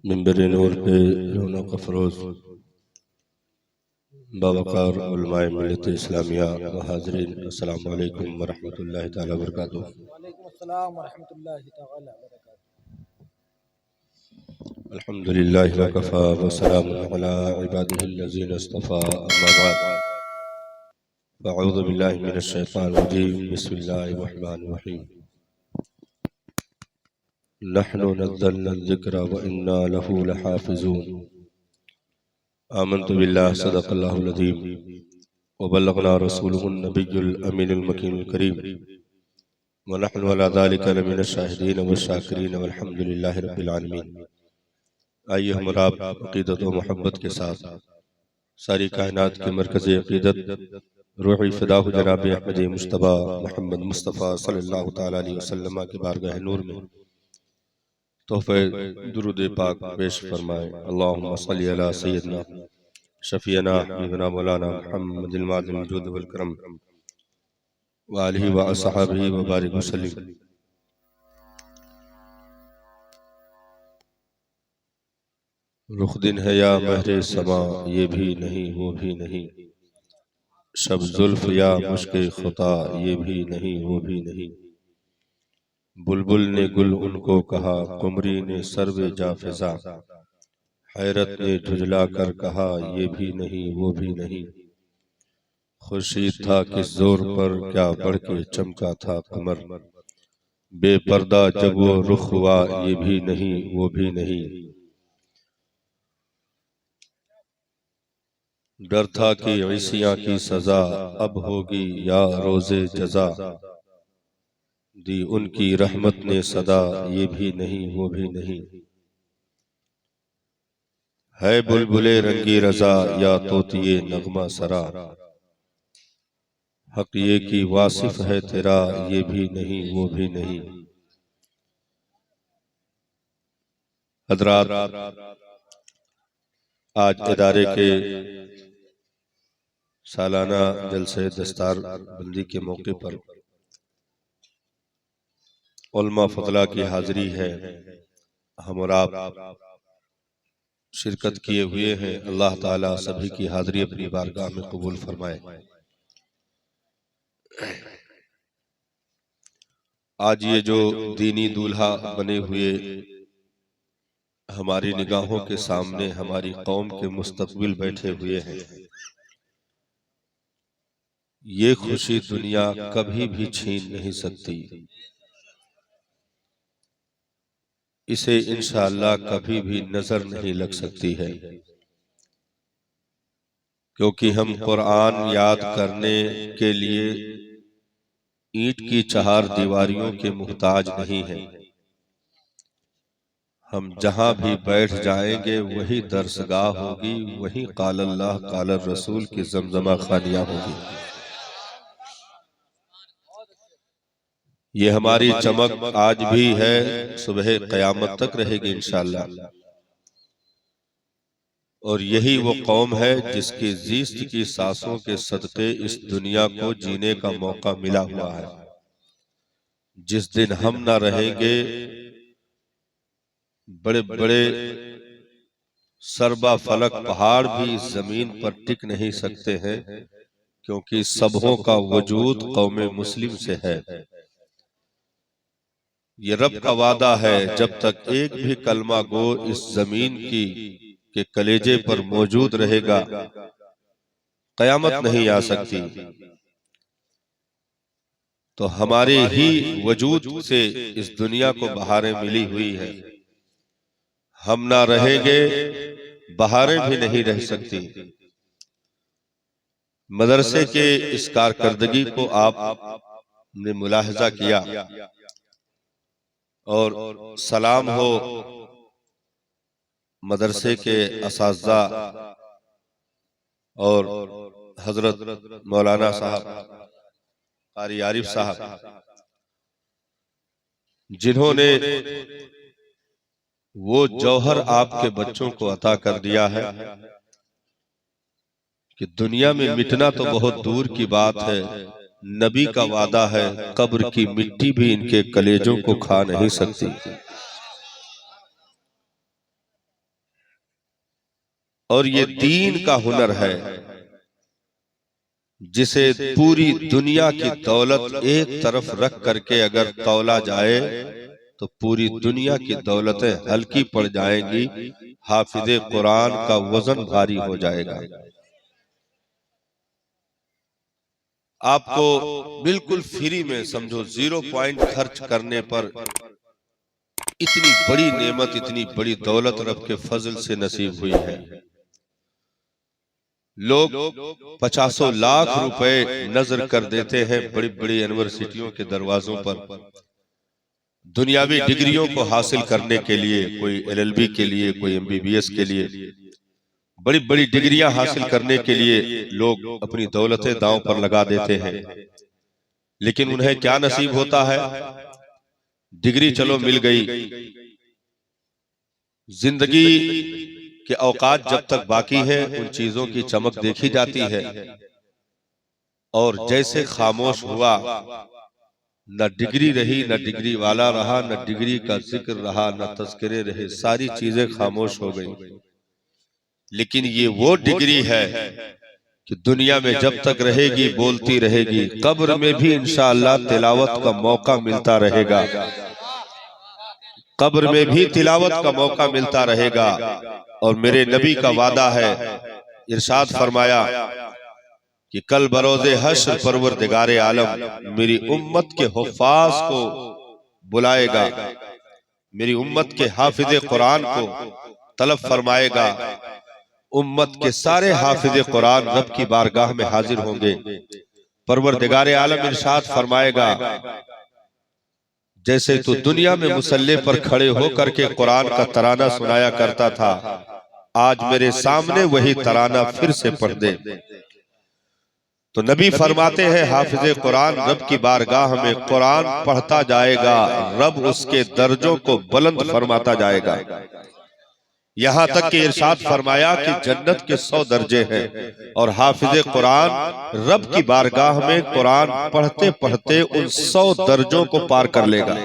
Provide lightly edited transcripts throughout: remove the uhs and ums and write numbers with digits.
मिंबर नूर पे रौनक अफरोज बावकार उलमाए मिल्लत इस्लामिया व हाज़रीन, अस्सलाम वालेकुम व रहमतुल्लाहि तआला व बरकातुहू। वालेकुम अस्सलाम व रहमतुल्लाहि तआला व बरकातुहू। अल्हम्दुलिल्लाहि व कफ़ा व सलामुन अला इबादिहिल लज़ीना इस्तफ़ा, अम्मा बाद। फ़अऊज़ु बिल्लाहि मिनश शैतानिर रजीम, बिस्मिल्लाहिर रहमानिर रहीम। नहनु नज़्ज़लना ज़िक्रा व इन्ना लहू लहाफ़िज़ून। आमन्तु बिल्लाहि सदक़ल्लाहुल अज़ीम व बल्लगना रसूलुहुन नबियुल अमीनुल मकीनुल करीम व नहनु अला ज़ालिका लमिनश शाहिदीन व शाकिरीन वल्हम्दुलिल्लाहि रब्बिल आलमीन। आइए हम और आप अक़ीदत व मोहब्बत के साथ सारी कायनात के मरकज़ अक़ीदत रूही फ़िदाहु जनाब अहमद मुज्तबा मोहम्मद मुस्तफ़ा सल्लल्लाहु तआला अलैहि वसल्लम के बारगाह नूर में तोहफ़े दुरूद पाक पेश फरमाएं। अल्लाहुम्मा सल्लि अला सय्यिदना शफ़ीअना हबीबना मौलाना मुहम्मदिल माज़िल जुद वल करम व आलिहि व अस्हाबिहि व बारिक वसल्लिम। रुख दिन है या महरे समा, ये भी नहीं वो भी नहीं। शब जुल्फ़ या मुश्के खुता, ये भी नहीं वो भी नहीं। बुलबुल ने गुल उनको कहा, कुमरी ने सर्वे जा फ़िज़ा। हैरत ने झुझला कर कहा, ये भी नहीं वो भी नहीं। खुर्शीद था किस जोर पर, क्या बढ़ के चमका था कमर। बेपर्दा जब वो रुख हुआ, ये भी नहीं वो भी नहीं। डर था कि ईसियां की सजा अब होगी या रोज़े जजा। दी उनकी रहमत ने सदा, ये भी नहीं वो भी नहीं। है बुलबुले रंगी रजा या तोतिए नगमा सरा। हक ये की वासिफ है तेरा, ये भी नहीं वो भी नहीं। हज़रात, आज इदारे के सालाना जलसे दस्तार बंदी के मौके पर उलमा फजला की हाजिरी है। हम और आप शिरकत किए हुए हैं। अल्लाह ताला सभी की हाजिरी अपनी बारगाह में कबूल फरमाए। आज ये जो दीनी दूल्हा बने हुए हमारी निगाहों के सामने हमारी कौम के मुस्तकबिल बैठे हुए हैं, ये खुशी दुनिया कभी भी छीन नहीं सकती। इसे इंशाअल्लाह कभी भी नजर नहीं लग सकती है, क्योंकि हम कुरान याद करने के लिए ईंट की चार दीवारियों के मुहताज नहीं हैं। हम जहां भी बैठ जाएंगे वही दरसगाह होगी, वही क़ाल अल्लाह क़ाल रसूल की जमजमा खानियां होगी। ये हमारी चमक आज भी है, सुबह क़यामत तक रहेगी इंशाअल्लाह। और यही वो कौम है जिसकी जीस्त की सांसों के सदक़े इस दुनिया को जीने का मौका मिला हुआ है। जिस दिन हम ना रहेंगे, बड़े बड़े सरबा फलक पहाड़ भी जमीन पर टिक नहीं सकते हैं, क्योंकि सबहों का वजूद कौम मुस्लिम से है। ये रब का वादा है, जब तक एक भी कलमा गो इस जमीन की के कलेजे पर मौजूद रहेगा, कयामत नहीं आ सकती। तो हमारे ही वजूद से इस दुनिया को बहारें मिली हुई है। हम ना रहेंगे, बहारें भी नहीं रह सकती। मदरसे के इस कारकर्दगी को आपने मुलाहजा किया, और सलाम हो मदरसे के असातिज़ा और हजरत मौलाना साहब क़ारी आरिफ साहब, जिन्होंने वो जौहर आपके बच्चों को अता कर दिया है कि दुनिया में मिटना तो बहुत दूर की बात है, नबी का वादा है कब्र की मिट्टी भी इनके कलेजों को खा नहीं सकती। और ये दीन का हुनर है जिसे पूरी दुनिया की दौलत एक तरफ रख करके अगर तौला जाए तो पूरी दुनिया की दौलतें हल्की पड़ जाएंगी, हाफिज़े कुरान का वजन भारी हो जाएगा। आपको बिल्कुल फ्री में, समझो 0 पॉइंट खर्च करने पर इतनी बड़ी नेमत, इतनी बड़ी दौलत रब के फजल से नसीब हुई है। लोग 50 लाख रुपए नजर कर देते हैं बड़ी बड़ी यूनिवर्सिटियों के दरवाजों पर, दुनियावी डिग्रियों को हासिल करने के लिए, कोई LLB के लिए, कोई MBBS के लिए, बड़ी बड़ी डिग्रियां हासिल करने के लिए लोग अपनी दौलतें दांव पर लगा देते हैं। लेकिन उन्हें क्या नसीब होता है? डिग्री चलो मिल गई, जिंदगी के औकात जब तक बाकी है उन चीजों की चमक देखी जाती है, और जैसे खामोश हुआ, न डिग्री रही, न डिग्री वाला रहा, न डिग्री का जिक्र रहा, न तज़किरे रहे, सारी चीजें खामोश हो गई। लेकिन ये वो डिग्री है कि दुनिया में जब तक रहेगी बोलती रहेगी, कब्र में भी इंशाअल्लाह तिलावत का मौका मिलता रहेगा, कब्र में भी तिलावत का मौका मिलता रहेगा। और मेरे नबी का वादा है, इरशाद फरमाया कि कल बरोज़े हश्र परवरदिगारे आलम मेरी उम्मत के हुफ़ाज़ को बुलाएगा, मेरी उम्मत के हाफिज़े कुरान को तलब फरमाएगा। उम्मत के सारे हाफिज़े कुरान रब की बारगाह में हाजिर होंगे। परवरदिगारे आलम इरशाद फरमाएगा, जैसे तू दुनिया में मुसल्ले पर खड़े होकर के कुरान का तराना सुनाया करता था, आज मेरे सामने वही तराना फिर से पढ़ दे। तो नबी फरमाते हैं, हाफिज़े कुरान रब की बारगाह में कुरान पढ़ता जाएगा, रब उसके दर्जों को बुलंद फरमाता जाएगा। यहाँ तक कि इरशाद फरमाया कि जन्नत के 100 दर्जे हैं, और हाफिज़े कुरान रब की बारगाह में कुरान पढ़ते पढ़ते उन 100 दर्जों को पार कर लेगा।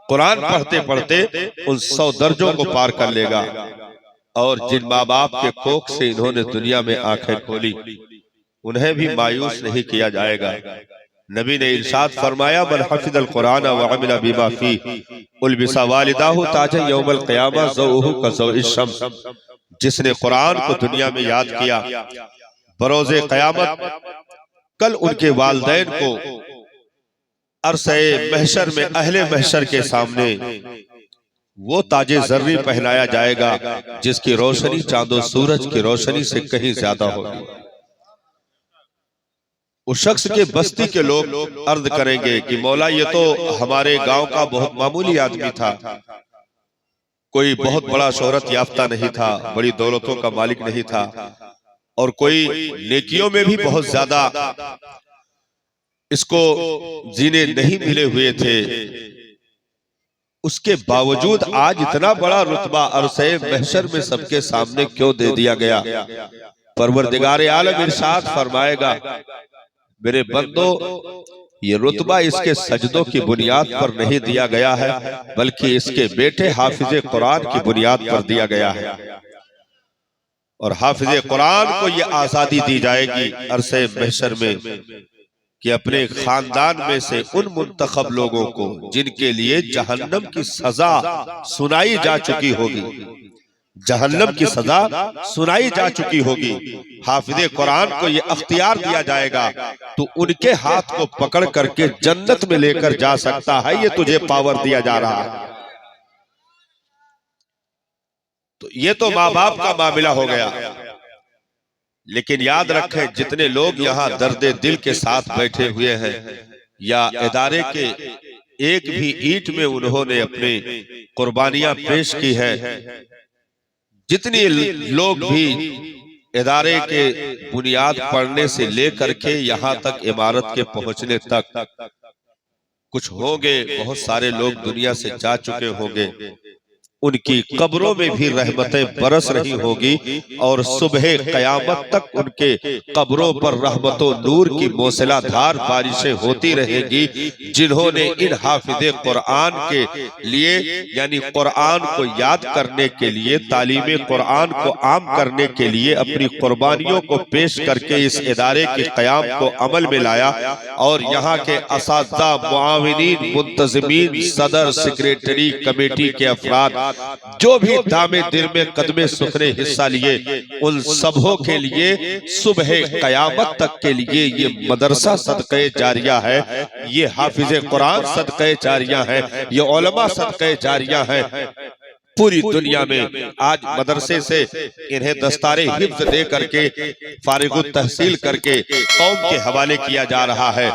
कुरान पढ़ते पढ़ते उन 100 दर्जों को पार कर लेगा। और जिन माँ बाप के कोख से इन्होंने दुनिया में आंखें खोली, उन्हें भी मायूस नहीं किया जाएगा। नबी ने इरशाद फरमाया, मन हफिज़ल कुरान व अमिला बिमा फीह उल्बिसा वालिदाहु ताजन यौमल क़ियामा ज़ौहु कज़ौइश शम्स। जिसने कुरान को दुनिया में याद किया, बरोज़े क़यामत कल उनके वालिदैन को अरसे महशर में अहले महशर के सामने वो ताजे ज़र्री पहनाया जाएगा जिसकी रोशनी चांदो सूरज की रोशनी से कहीं ज्यादा होगी। उस शख्स के बस्ती के लोग अर्ज करेंगे कि मौला, ये तो हमारे गांव का बहुत मामूली आदमी था, कोई बहुत बड़ा शोहरत याफ्ता नहीं था, बड़ी दौलतों का मालिक नहीं था, और कोई नेकियों में भी बहुत ज्यादा इसको जीने नहीं मिले हुए थे। उसके बावजूद आज इतना बड़ा रुतबा अरसे महशर में सबके सामने क्यों दे दिया गया? परवरदिगारे आलम इरशाद फरमाएगा, मेरे बंदो, ये रुतबा इसके सजदों की बुनियाद पर नहीं दिया गया है, बल्कि इसके बेटे हाफिज़े कुरान की बुनियाद पर दिया गया है। और हाफिज़े कुरान को ये आजादी दी जाएगी अरसे महशर में कि अपने खानदान में से उन मुंतखब लोगों को जिनके लिए जहन्नम की सजा सुनाई जा चुकी होगी, जहन्नम की सजा सुनाई जा चुकी होगी, हाफिज़े कुरान को ये अख्तियार दिया जाएगा, तो उनके हाथ को पकड़ करके जन्नत में लेकर जा सकता है, ये तुझे पावर दिया जा रहा है। तो ये तो माँ बाप का मामला हो गया। लेकिन याद रखें, जितने लोग यहाँ दर्दे दिल के साथ बैठे हुए हैं, या इदारे के एक भी ईंट में उन्होंने अपनी कुर्बानियां पेश की है, जितने लोग भी इदारे के बुनियाद पढ़ने से लेकर के यहाँ तक इमारत के पहुंचने तक कुछ होंगे, बहुत सारे लोग दुनिया से जा चुके होंगे, उनकी कब्रों में भी रहमतें बरस रही होगी और सुबह कयामत तक उनके कब्रों पर रहमतों नूर की मूसलाधार बारिशें होती रहेगी। जिन्होंने इन हाफिज़े कुरान के लिए यानी कुरान को याद करने के लिए, तालीम कुरान को आम करने के लिए अपनी कुर्बानियों को पेश करके इस इदारे के क़याम को अमल में लाया और यहाँ के असातिज़ा, मुआविनीन, मुंतज़मीन, सदर, सेक्रेटरी, कमेटी के अफराद जो भी दामे दिल में कदमे सुखने हिस्सा लिए, उन सबों के लिए सुबह कयामत तक के लिए ये मदरसा सदक़े जारिया है, ये हाफिज़े कुरान सदक़े जारिया है, ये उलमा सदक़े जारिया है। पूरी दुनिया में आज मदरसे से इन्हें दस्तारे हिफ्ज दे करके फारिगुत तहसील करके कौम के हवाले किया जा रहा है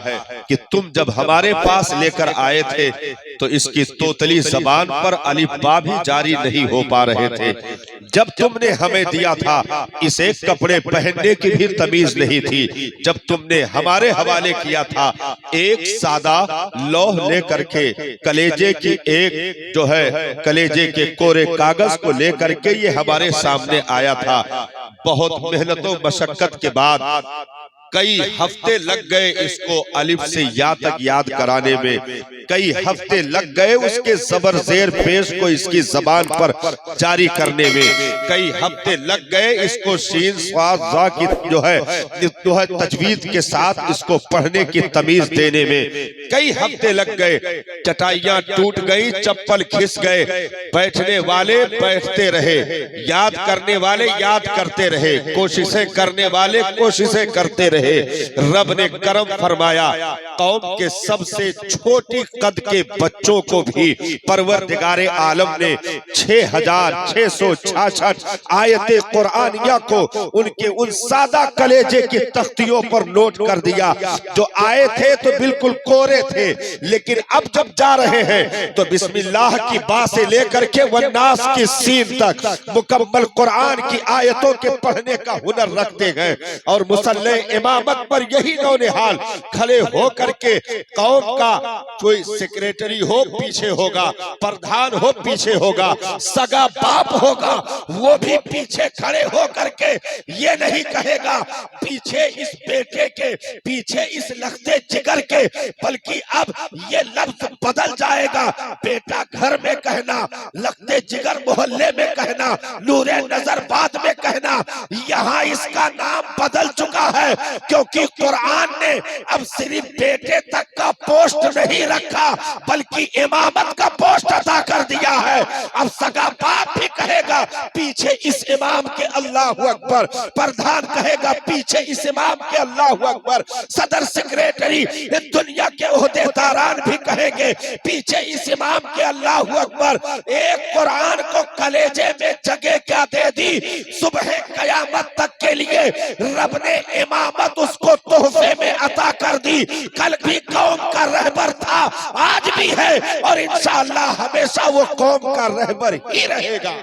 कि तुम जब हमारे पास लेकर आए थे तो इसकी तोतली जबान पर अलिफ बा भी जारी नहीं हो पा रहे थे। जब तुमने हमें दिया था इसे कपड़े पहनने की भी तमीज नहीं थी। जब तुमने हमारे हवाले किया था एक सादा लौह लेकर के, कलेजे की एक जो है कलेजे के कोरे कागज को लेकर के ये हमारे सामने आया था। बहुत मेहनतों मशक्कत के बाद कई हफ्ते लग गए इसको अलिफ से या तक याद कराने में, कई हफ्ते लग गए उसके जबर जेर पेश को इसकी जबान पर जारी करने में, कई हफ्ते लग गए इसको शीन स्वाद जा की जो है तजवीद के साथ इसको पढ़ने की तमीज देने में, कई हफ्ते लग गए। चटाइयां टूट गई, चप्पल खिस गए, बैठने वाले बैठते रहे, याद करने वाले याद करते रहे, कोशिशें करने वाले कोशिशें करते रहे। रब ने करम फरमाया, कौम के सबसे छोटी कद के बच्चों को भी परवरदिगारे आलम ने 6666 आयते कुरानिया को उनके उन सादा कलेजे की तख्तियों पर नोट कर दिया। जो आए थे तो बिल्कुल कोरे थे, लेकिन अब जब जा रहे हैं तो बिस्मिल्लाह की बा से लेकर के वन्नास की सीन तक मुकम्मल कुरान की आयतों के पढ़ने का हुनर रखते हैं। और मुसल्ले इमामत पर यही नौनिहाल खड़े हो करके कौम का कोई सेक्रेटरी हो पीछे होगा, प्रधान हो पीछे होगा, सगा बाप होगा वो भी पीछे खड़े हो करके ये नहीं कहेगा पीछे इस बेटे के, पीछे इस लखते जिगर के, बल्कि अब ये लफ्ज बदल जाएगा। बेटा घर में कहना, लखते जिगर मोहल्ले में कहना, नूरे नजर बाद में कहना, यहाँ इसका नाम बदल चुका है। क्योंकि कुरान ने अब सिर्फ बेटे तक का पोस्ट नहीं रखा बल्कि इमामत का पोस्ट अदा कर दिया है। अब सगा बाप भी कहेगा पीछे इस इमाम के अल्लाहु अकबर, प्रधान कहेगा पीछे इस इमाम के अल्लाहु अकबर, सदर सेक्रेटरी दुनिया के ओहदेदारान भी कहेंगे पीछे इस इमाम के अल्लाहु अकबर। एक कुरान को कलेजे में जगह क्या दे दी, सुबह कयामत तक के लिए रब ने इमामत उसको तोहफे में अता कर दी। कल भी कौम का रहबर था, आज भी है और इंशाअल्लाह हमेशा वो कौम का रहबर ही रहेगा।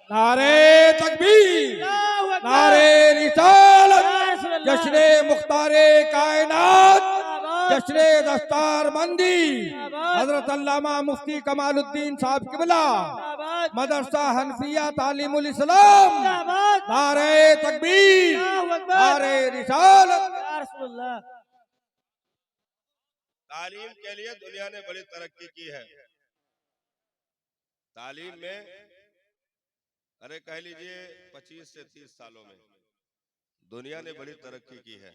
नारे तकबीर, नारे रिसालत, जश्ने मुख्तारे कायनात, जश्ने दस्तारबंदी, हजरत अल्लामा मुफ्ती कमालुद्दीन साहब किबला, मदरसा हनफिया तालीमुल इस्लाम, नारे तकबीर, नारे रिसालत। तालीम के लिए दुनिया ने बड़ी तरक्की की है। तालीम में अरे कह लीजिए 25 से 30 सालों में दुनिया ने बड़ी तरक्की की है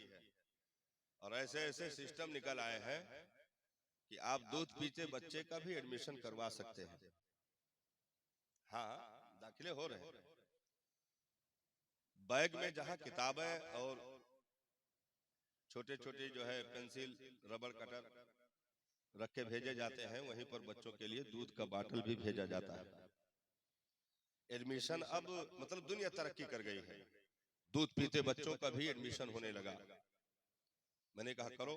और ऐसे ऐसे सिस्टम निकल आए हैं कि आप दूध पीते बच्चे का भी एडमिशन करवा सकते हैं। हाँ, दाखिले हो रहे हैं। बैग में जहां किताबें और छोटे छोटे जो है पेंसिल, रबड़ कटर रख के भेजे जाते हैं, वहीं पर बच्चों के लिए दूध का बाटल भी भेजा जाता है। एडमिशन अब मतलब दुनिया तरक्की कर गई है, दूध पीते बच्चों का भी एडमिशन होने लगा। मैंने कहा करो,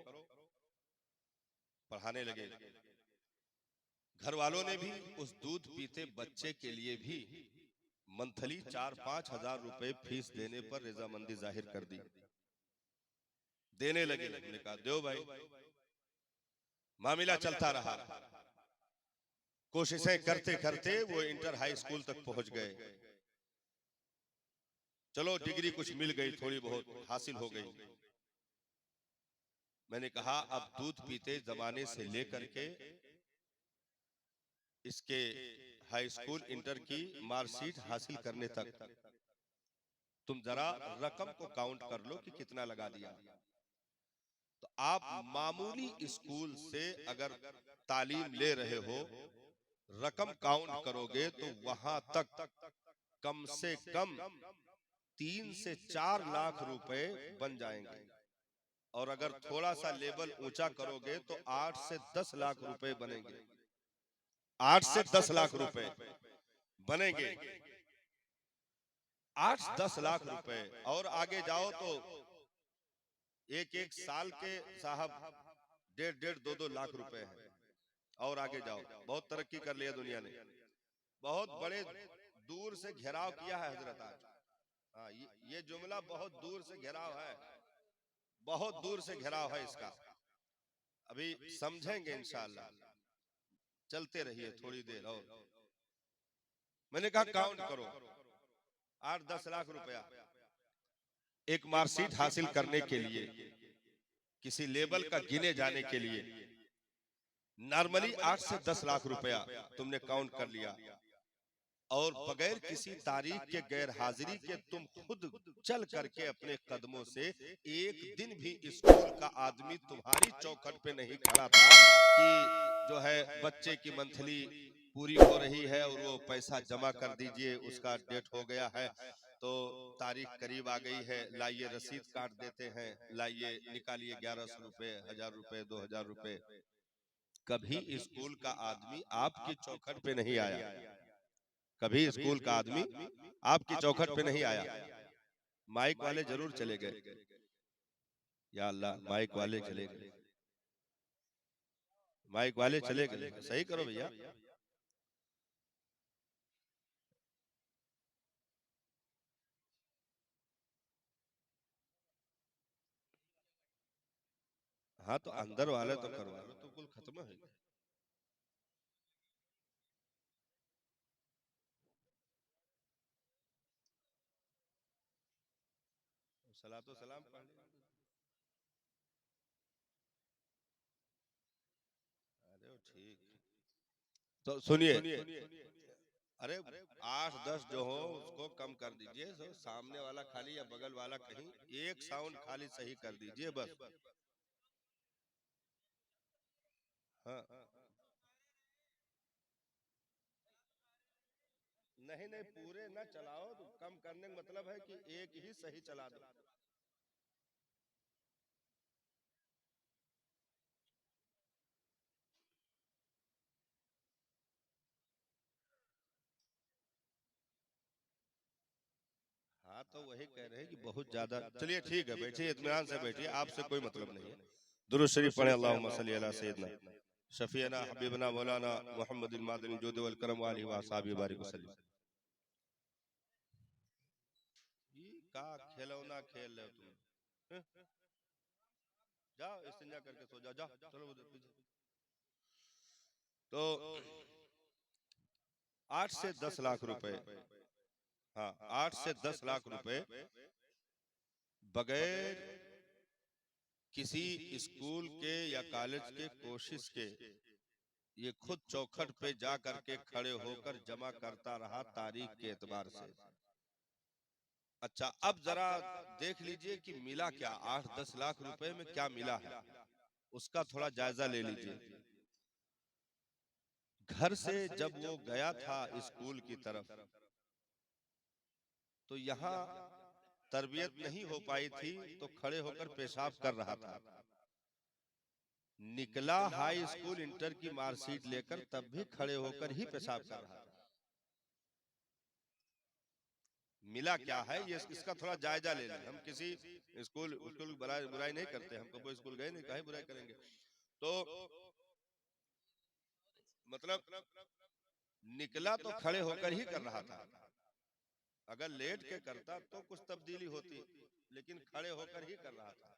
पढ़ाने लगे। घर वालों ने भी उस दूध पीते बच्चे के लिए भी मंथली 4-5 हजार रुपए फीस देने पर रजामंदी जाहिर कर दी, देने लगे। मैंने कहा दो भाई, मामला चलता रहा। कोशिशें करते करते वो इंटर हाई स्कूल तक पहुंच गए। चलो डिग्री कुछ मिल गई, थोड़ी बहुत हासिल हो गई। मैंने कहा अब दूध पीते जमाने से लेकर के इसके हाई स्कूल इंटर की मार्कशीट हासिल करने तक तुम जरा रकम को काउंट कर लो कि कितना लगा दिया। तो आप मामूली स्कूल से अगर तालीम ले रहे हो, रकम काउंट करोगे तो वहां तक कम से कम 3 से 4 लाख रुपए बन जाएंगे। और अगर थोड़ा सा लेवल ऊंचा करोगे तो 8 से 10 लाख रुपए बनेंगे। 8 से 10 लाख रुपए बनेंगे। 8-10 लाख रुपए। और आगे जाओ तो एक एक साल के साहब 1.5-2 लाख रुपए हैं। और आगे जाओ, बहुत तरक्की कर लिया दुनिया ने, बहुत बड़े दूर से घेराव किया है हजरत आज। हाँ, ये जुमला बहुत दूर से घेराव है, बहुत दूर से घेराव है इसका। अभी समझेंगे इंशाअल्लाह, चलते रहिए थोड़ी देर और। मैंने कहा काउंट करो, 8-10 लाख रुपया एक मार्कशीट हासिल करने के लिए, किसी लेवल का गिने जाने के लिए नॉर्मली 8 से 10 लाख रुपया तुमने काउंट कर लिया। और बगैर किसी तारीख के, गैर हाजिरी के तुम खुद चल करके अपने कदमों से एक दिन भी स्कूल का आदमी तुम्हारी चौखट पे नहीं खड़ा था कि जो है बच्चे की मंथली पूरी हो रही है और वो पैसा जमा कर दीजिए, उसका डेट हो गया है तो तारीख करीब आ गई है, लाइए रसीद काट देते हैं, लाइए निकालिए 1100 रुपए, 1000 रुपए, 2000 रुपए। कभी स्कूल का आदमी आपकी चौखट पे नहीं आया, कभी स्कूल का आदमी आपकी चौखट पे नहीं आया। माइक वाले जरूर चले गए, या अल्लाह माइक वाले चले गए, माइक वाले चले गए, सही करो भैया। हाँ तो अंदर वाले तो करवा लो, तो कुल खत्म है। सलातो सलाम पढ़ लो। अरे ठीक, तो सुनिए, अरे 8-10 जो हो उसको कम कर दीजिए, तो सामने वाला खाली या बगल वाला कहीं एक साउंड खाली सही कर दीजिए बस। हाँ नहीं नहीं, पूरे ना चलाओ, तो कम करने का मतलब है कि एक ही सही चला दो। हाँ तो वही कह रहे हैं कि बहुत ज्यादा। चलिए ठीक है, बैठिए, इत्मीनान से बैठिए, आपसे कोई मतलब नहीं है। दुरूद शरीफ पढ़े, अल्लाहुम्मा सल्ली अला सय्यदना शफीना हबीबना मौलाना मुहम्मद मादनी जुद वल करम वाली व असहाबी बारिक वसल्लम। ये का खिलौना खेल रहे हो तुम? हैं? जाओ इस्तिंजा करके सो जाओ, जाओ चलो उधर पीछे। तो 8 से 10 लाख रुपए, हाँ 8 से 10 लाख रुपए बगैर किसी स्कूल के या कॉलेज के कोशिश के ये खुद चौखट पे जा करके खड़े होकर जमा करता रहा तारीख के एतबार से। अच्छा अब जरा देख लीजिए कि मिला क्या, 8-10 लाख रुपए में क्या मिला है, उसका थोड़ा जायजा ले लीजिए। घर से जब वो गया था स्कूल की तरफ तो यहाँ तरबियत नहीं हो पाई थी, तो खड़े होकर पेशाब कर रहा था। निकला हाई स्कूल इंटर की मार्कशीट लेकर, तब भी खड़े होकर ही पेशाब कर रहा था। मिला क्या है ये, इसका थोड़ा जायजा ले लें। हम किसी स्कूल स्कूल बुराई नहीं करते, हम कभी स्कूल गए नहीं, काहे बुराई करेंगे। तो मतलब निकला तो खड़े होकर ही कर रहा था। अगर लेट के करता तो कुछ तब्दीली होती, लेकिन खड़े होकर ही कर रहा था।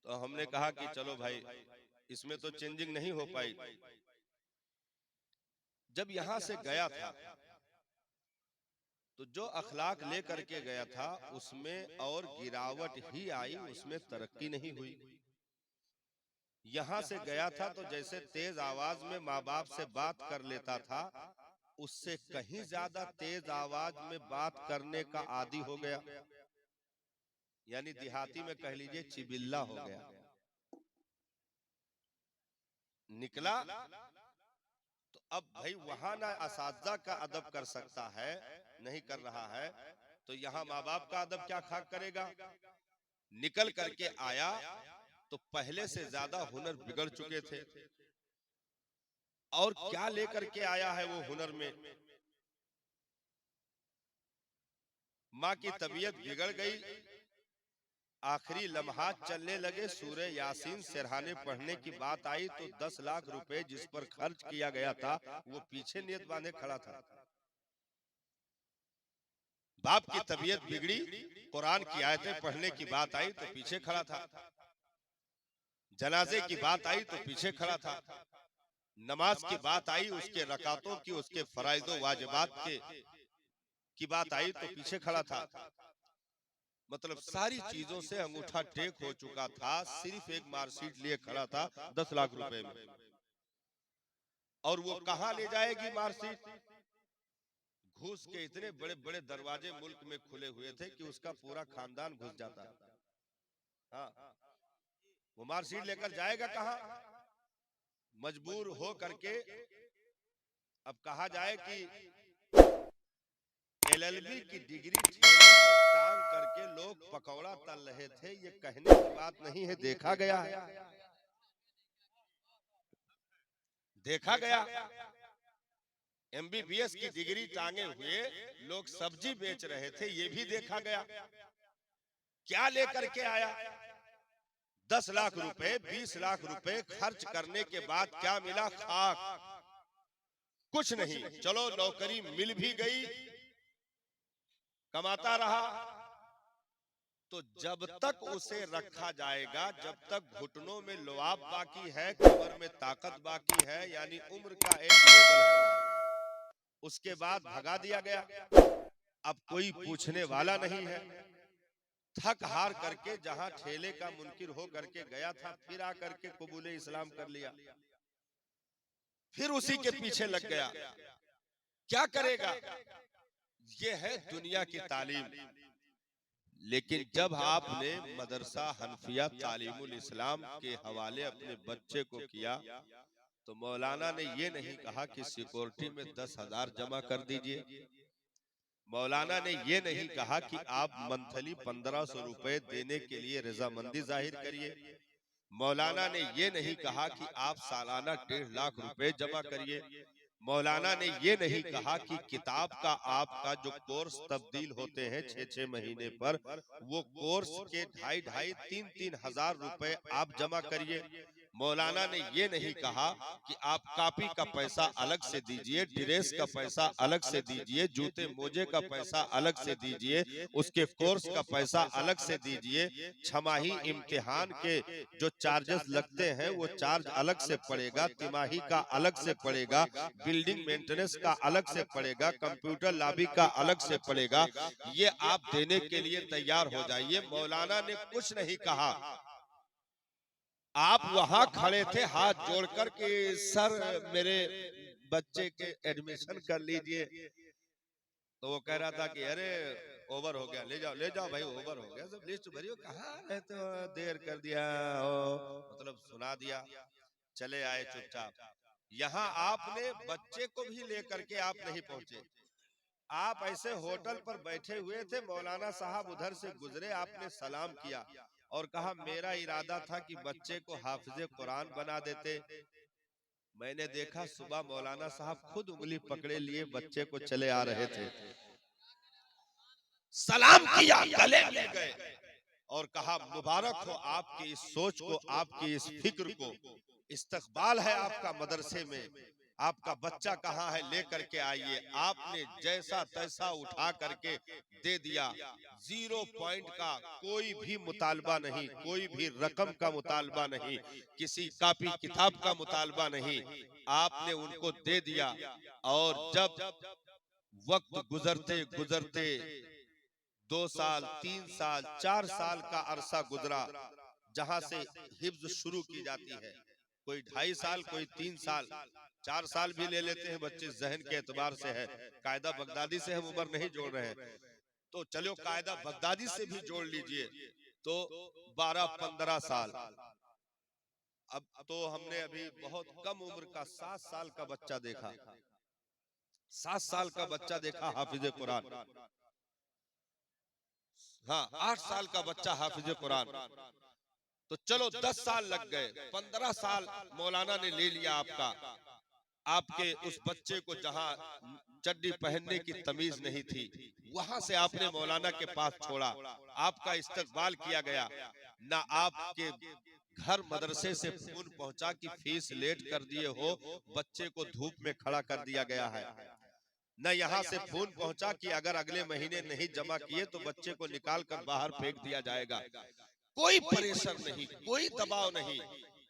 तो हमने कहा कि चलो भाई इसमें तो चेंजिंग नहीं हो पाई, जब यहां से गया था तो जो अखलाक लेकर के गया था उसमें और गिरावट ही आई, उसमें तरक्की नहीं हुई। यहां से गया था तो जैसे तेज आवाज में माँ बाप से बात कर लेता था, उससे कहीं ज्यादा तेज आवाज में बात करने का आदी हो गया, यानी देहाती में कह लीजिए चिबिल्ला हो गया। निकला तो अब भाई वहां ना असातिज़ा का अदब कर सकता है, नहीं कर रहा है, तो यहाँ माँ बाप का अदब क्या खाक करेगा। निकल करके आया तो पहले से ज्यादा हुनर बिगड़ चुके थे, और क्या लेकर के आया है वो हुनर में। माँ की तबीयत बिगड़ गई, आखिरी लम्हात चलने लगे, सूरह यासीन सिरहाने पढ़ने की बात आई तो 10 लाख रुपए जिस पर खर्च किया गया था वो पीछे नियत बांधे खड़ा था। बाप की तबीयत बिगड़ी, कुरान की आयतें पढ़ने की बात आई तो पीछे खड़ा था, जनाजे की बात आई तो पीछे खड़ा था, नमाज की बात आई, उसके रकातों की, उसके फराइजो वाजिबात की बात आई तो पीछे खड़ा था। मतलब सारी चीजों से अंगूठा टेक हो चुका था, सिर्फ एक मार्कशीट लिए खड़ा था 10 लाख रुपए में। और वो कहां ले जाएगी मार्कशीट। घूस के इतने बड़े बड़े दरवाजे मुल्क में खुले हुए थे कि उसका पूरा खानदान घुस जाता। हाँ, वो मार्कशीट लेकर जाएगा कहां। मजबूर हो करके अब कहा जाए कि LLB की डिग्री ठेले पर टांग करके लोग पकौड़ा तल रहे थे, ये कहने की बात नहीं है, देखा गया है, देखा गया। MBBS की डिग्री टांगे हुए लोग सब्जी बेच रहे थे, ये भी देखा गया। क्या लेकर के आया। 10 लाख रुपए 20 लाख रुपए खर्च करने के बाद क्या मिला, खाक, कुछ नहीं। चलो नौकरी मिल भी गई, कमाता रहा, तो जब तक उसे रखा जाएगा, जब तक घुटनों में लुआब बाकी है, कमर में ताकत बाकी है, यानी उम्र का एक लेवल है, उसके बाद भगा दिया गया। अब कोई पूछने वाला नहीं है। थक हार करके जहां ठेले का मुनकिर हो करके गया था, फिर आकर के कबूले इस्लाम कर लिया, फिर उसी के पीछे लग गया। क्या करेगा। ये है दुनिया की तालीम। लेकिन जब आपने मदरसा हनफिया तालीमुल इस्लाम के हवाले अपने बच्चे को किया तो मौलाना ने ये नहीं कहा कि सिक्योरिटी में 10,000 जमा कर दीजिए, मौलाना ने ये नहीं कहा कि आप मंथली 1500 रुपए देने के लिए रजामंदी जाहिर करिए, मौलाना ने ये नहीं कहा कि आप सालाना 1.5 लाख रुपए जमा करिए, मौलाना ने ये नहीं कहा कि किताब का आपका जो कोर्स तब्दील होते हैं 6-6 महीने पर, वो कोर्स के 2,500-3,000 हजार रुपए आप जमा करिए, मौलाना ने ये नहीं कहा कि आप कॉपी का पैसा अलग से दीजिए, ड्रेस का पैसा अलग से दीजिए, जूते मोजे का पैसा अलग से दीजिए, उसके कोर्स का पैसा अलग से दीजिए, छमाही इम्तिहान के जो चार्जेस लगते हैं वो चार्ज अलग से पड़ेगा, तिमाही का अलग से पड़ेगा, बिल्डिंग मेंटेनेंस का अलग से पड़ेगा, कंप्यूटर लॉबी का अलग से पड़ेगा, ये आप देने के लिए तैयार हो जाइए। मौलाना ने कुछ नहीं कहा। आप वहां खड़े थे हाथ जोड़कर कि सर मेरे बच्चे के एडमिशन कर लीजिए, तो वो कह रहा था कि अरे ओवर हो गया, ले जाओ भाई, ओवर हो गया, सब लिस्ट भरियो, कहाँ रहते हो, देर कर दिया मतलब सुना दिया, चले आए चुपचाप। यहाँ आपने बच्चे को भी लेकर के आप नहीं पहुंचे, आप ऐसे होटल पर बैठे हुए थे, मौलाना साहब उधर से गुजरे, आपने सलाम किया और कहा मेरा इरादा था कि बच्चे को हाफिज कुरान बना देते। मैंने देखा सुबह मौलाना साहब खुद उंगली पकड़े लिए बच्चे को चले आ रहे थे, सलाम किया, गले मिल गए और कहा मुबारक हो आपकी इस सोच को, आपकी इस फिक्र को, इस्तकबाल है आपका मदरसे में, आपका बच्चा कहाँ है, लेकर के आइए। आपने जैसा तैसा उठा करके दे दिया। 0 पॉइंट का कोई भी मुतालबा नहीं, कोई भी रकम का मुतालबा नहीं, किसी कॉपी किताब का मुतालबा नहीं, आपने उनको दे दिया। और जब वक्त गुजरते गुजरते 2 साल, 3 साल, 4 साल का अरसा गुजरा, जहां से हिफ्ज शुरू की जाती है, कोई 2.5 साल, कोई 3 साल, 4 साल भी ले लेते हैं बच्चे, जहन के एतबार से है। कायदा बगदादी से हम उम्र नहीं जोड़ रहे हैं, तो चलो कायदा बगदादी से भी जोड़ लीजिए, तो 12-15 साल। अब तो हमने अभी बहुत कम उम्र का 7 साल का बच्चा देखा, 7 साल का बच्चा देखा हाफिज कुरान। हाँ, 8 साल का बच्चा हाफिज कुरान। तो चलो 10 साल लग गए, 15 साल मौलाना ने ले लिया आपका। आपके उस बच्चे को जहां चड्डी पहनने की तमीज नहीं थी, वहां से आपने मौलाना के पास छोड़ा, आपका इस्तकबाल किया गया। ना आपके घर मदरसे से फोन पहुंचा कि फीस लेट कर दिए हो, बच्चे को धूप में खड़ा कर दिया गया है। न यहाँ से फोन पहुंचा कि अगर अगले महीने नहीं जमा किए तो बच्चे को निकाल कर बाहर फेंक दिया जाएगा। कोई प्रेशर नहीं, कोई दबाव नहीं,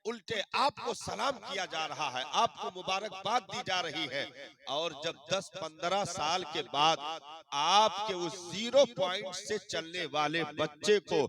उल्टे आपको सलाम किया जा रहा है, आपको मुबारकबाद दी जा रही है। और जब 10-15 साल के बाद आपके उस 0 पॉइंट से चलने वाले बच्चे को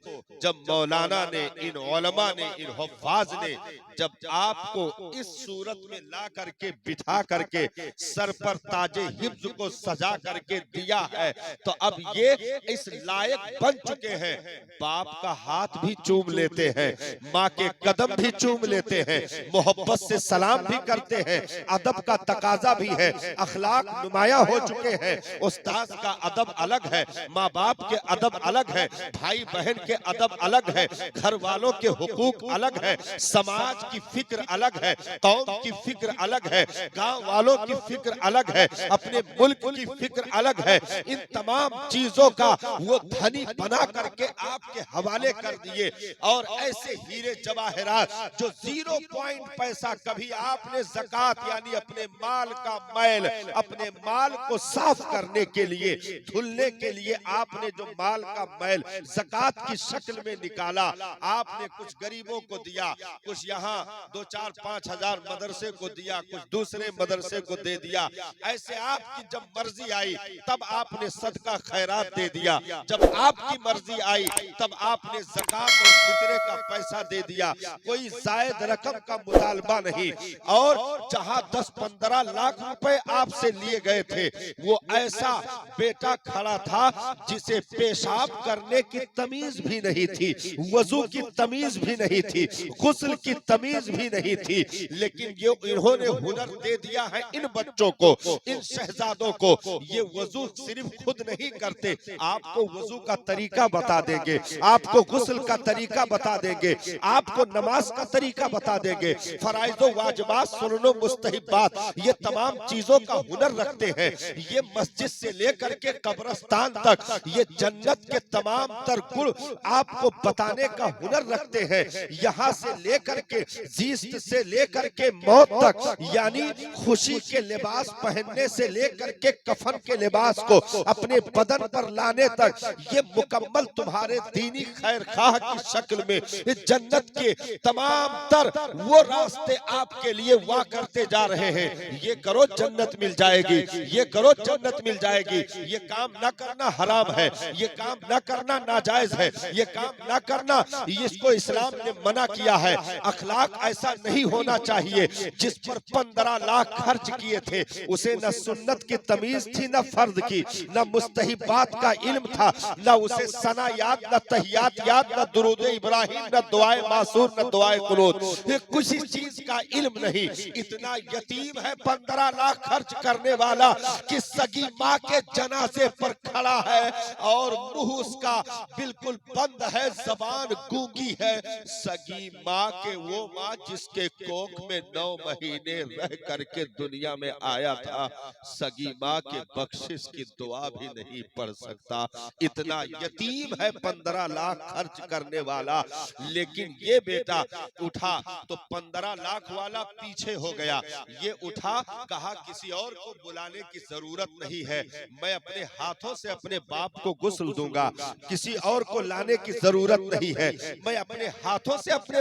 जब मौलाना ने, इन उलमा ने, इन हुफ्फाज ने जब आपको इस सूरत में ला करके बिठा करके सर पर ताजे हिफ्ज को सजा करके दिया है, तो अब ये इस लायक बन चुके हैं, बाप का हाथ भी चूम लेते हैं, माँ के कदम भी चूम लेते हैं, मोहब्बत से सलाम भी करते हैं, अदब का तकाजा भी है, अखलाक नुमाया हो चुके हैं। उस्ताद का अदब अलग है, माँ बाप के अदब अलग है, भाई बहन के अदब अलग है, घर वालों के हुकूक अलग है, समाज की फिक्र अलग है, कौम की फिक्र अलग है, गांव वालों की फिक्र अलग है, अपने मुल्क की फिक्र अलग है। इन तमाम चीजों का वो धनी बना करके आपके हवाले कर दिए। और ऐसे हीरे जवाहरात जो 0 पॉइंट पैसा, कभी आपने ज़कात यानी अपने माल का मैल, अपने माल को साफ करने के लिए, धुलने के लिए आपने जो माल का मैल ज़कात की शक्ल में निकाला, आपने कुछ गरीबों को दिया, कुछ यहाँ 2-4-5 हजार मदरसे को दिया, कुछ दूसरे मदरसे को दे दिया। ऐसे आपकी जब मर्जी आई तब आपने सदका खैरात दे दिया, जब आपकी मर्जी आई तब आपने ज़कात और फितरे का पैसा दे दिया। कोई जायद रकम का मुतालबा नहीं। और जहां 10-15 लाख रुपए आपसे लिए गए थे, वो ऐसा बेटा खड़ा था जिसे पेशाब करने की तमीज भी नहीं थी, वजू की तमीज भी नहीं थी, गुस्ल की तमीज भी नहीं थी, लेकिन ये इन्होंने हुनर दे दिया है इन बच्चों को, इन शहजादों को। ये वजू सिर्फ खुद नहीं करते, आपको वजू का तरीका बता देंगे, आपको गुस्ल का तरीका बता देंगे, आपको नमाज का तरीका बता देंगे, फराइज़ व वाजिबात, सुन्नो मुस्तहिबात, ये तमाम चीजों का हुनर रखते हैं। ये मस्जिद से लेकर के कब्रिस्तान तक, ये जन्नत के तमाम तर गुण आपको बताने का हुनर रखते हैं। यहाँ से लेकर के जीस्त से लेकर के मौत तक, यानी खुशी के लिबास पहनने से लेकर के कफन के लिबास को अपने बदन पर लाने तक, ये मुकम्मल तुम्हारे दीनी खैर खाह की शक्ल में जन्नत के तमाम तर वो रास्ते आपके लिए वाह करते जा रहे हैं। ये करो जन्नत मिल जाएगी, ये करो जन्नत मिल जाएगी, ये काम ना करना हराम है, ये काम ना करना नाजायज है, ये काम ना करना, इसको इस्लाम ने मना किया है। अखलाक ऐसा नहीं होना चाहिए। जिस पर 15 लाख खर्च किए थे, उसे न सुन्नत की तमीज थी, न फर्द की, न मुस्तहिबात का इल्म था, न उसे सना याद, न तहियात याद, न दुरूद इब्राहिम, न दुआए मासूर, न दुआए कुनूत, कुछ चीज का इल्म नहीं। इतना यतीम है 15 लाख खर्च करने वाला कि सगी माँ के जनाजे पर खड़ा है और मुंह उसका बिल्कुल बंद है, जबान गूंगी है। सगी माँ के वो माँ जिसके कोख में 9 महीने रह करके दुनिया में आया था, सगी माँ के बख्शिश की दुआ भी नहीं पढ़ सकता। इतना यतीम है 15 लाख खर्च करने वाला। लेकिन ये बेटा उठ उठा तो 15 लाख वाला पीछे हो गया। ये उठा, कहा किसी और को बुलाने की जरूरत नहीं है, मैं अपने हाथों से अपने बाप को गुस्ल दूंगा, किसी और को लाने की जरूरत नहीं है, मैं अपने हाथों से अपने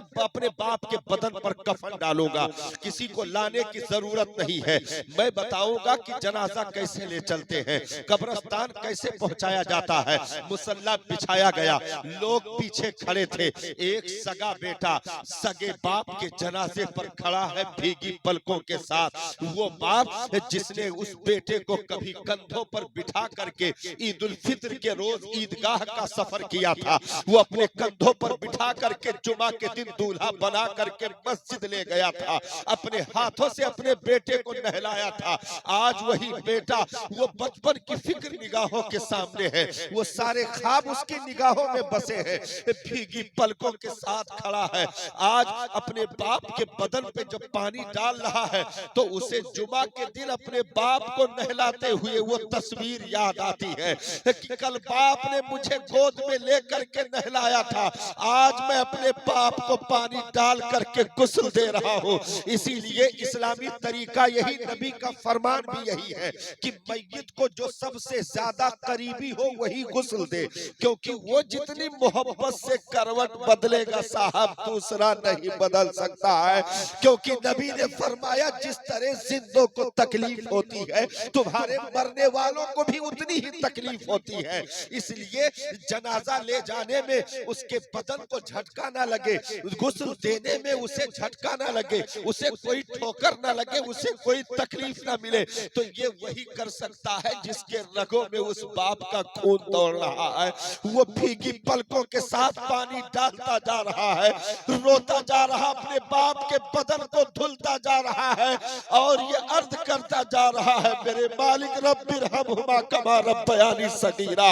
बाप के बदन पर कफन डालूंगा, किसी को लाने की जरूरत नहीं है। मैं बताऊंगा कि जनाजा कैसे ले चलते हैं, कब्रिस्तान कैसे पहुंचाया जाता है। मुसल्ला बिछाया गया, लोग पीछे खड़े थे। एक सगा बेटा सगे बाप के जनाजे पर खड़ा है भीगी पलकों के साथ। वो बाप जिसने उस बेटे को कभी कंधों पर बिठा करके ईद उल फित्र के रोज ईदगाह का सफर किया था, वो अपने कंधों पर बिठा करके जुमा के दिन दूल्हा बना करके मस्जिद ले गया था, अपने हाथों से अपने बेटे को नहलाया था। आज वही बेटा वो बचपन की फिक्र निगाहों के सामने है, वो सारे ख्वाब उसकी निगाहों में बसे हैं, भीगी पलकों के साथ खड़ा है। आज अपने बाप के बदन पे जब पानी डाल रहा है तो उसे जुमा के दिन अपने बाप को नहलाते हुए वो तस्वीर याद आती है कि कल बाप ने मुझे गोद में लेकर के नहलाया था, आज मैं अपने बाप को पानी डाल करके गुस्ल दे रहा हूँ। इसीलिए इस्लामी तरीका यही, नबी का फरमान भी यही है कि मैयत को जो सबसे ज्यादा करीबी हो वही गुस्ल दे, क्योंकि वो जितनी मोहब्बत से करवट बदलेगा साहब दूसरा नहीं बदल सकता है। क्योंकि नबी ने फरमाया जिस तरह जिंदों को तकलीफ होती है तुम्हारे मरने वालों को भी उतनी ही तकलीफ होती है। इसलिए जनाजा ले जाने में उसके बदन को झटका ना लगे, गुस्ल देने में उसे झटका ना लगे, उसे कोई ठोकर ना लगे, उसे कोई तकलीफ ना मिले, तो ये वही कर सकता है जिसके रगों में उस बाप का खून दौड़ रहा है। वो भीगी पलकों के साथ पानी डालता जा रहा है, रोता जा रहा, अपने बाप के बदन को धुलता जा रहा है और ये अर्ज करता जा रहा है मेरे मालिक रब्बिरहमहुमा कमा रब्बयानी सगीरा।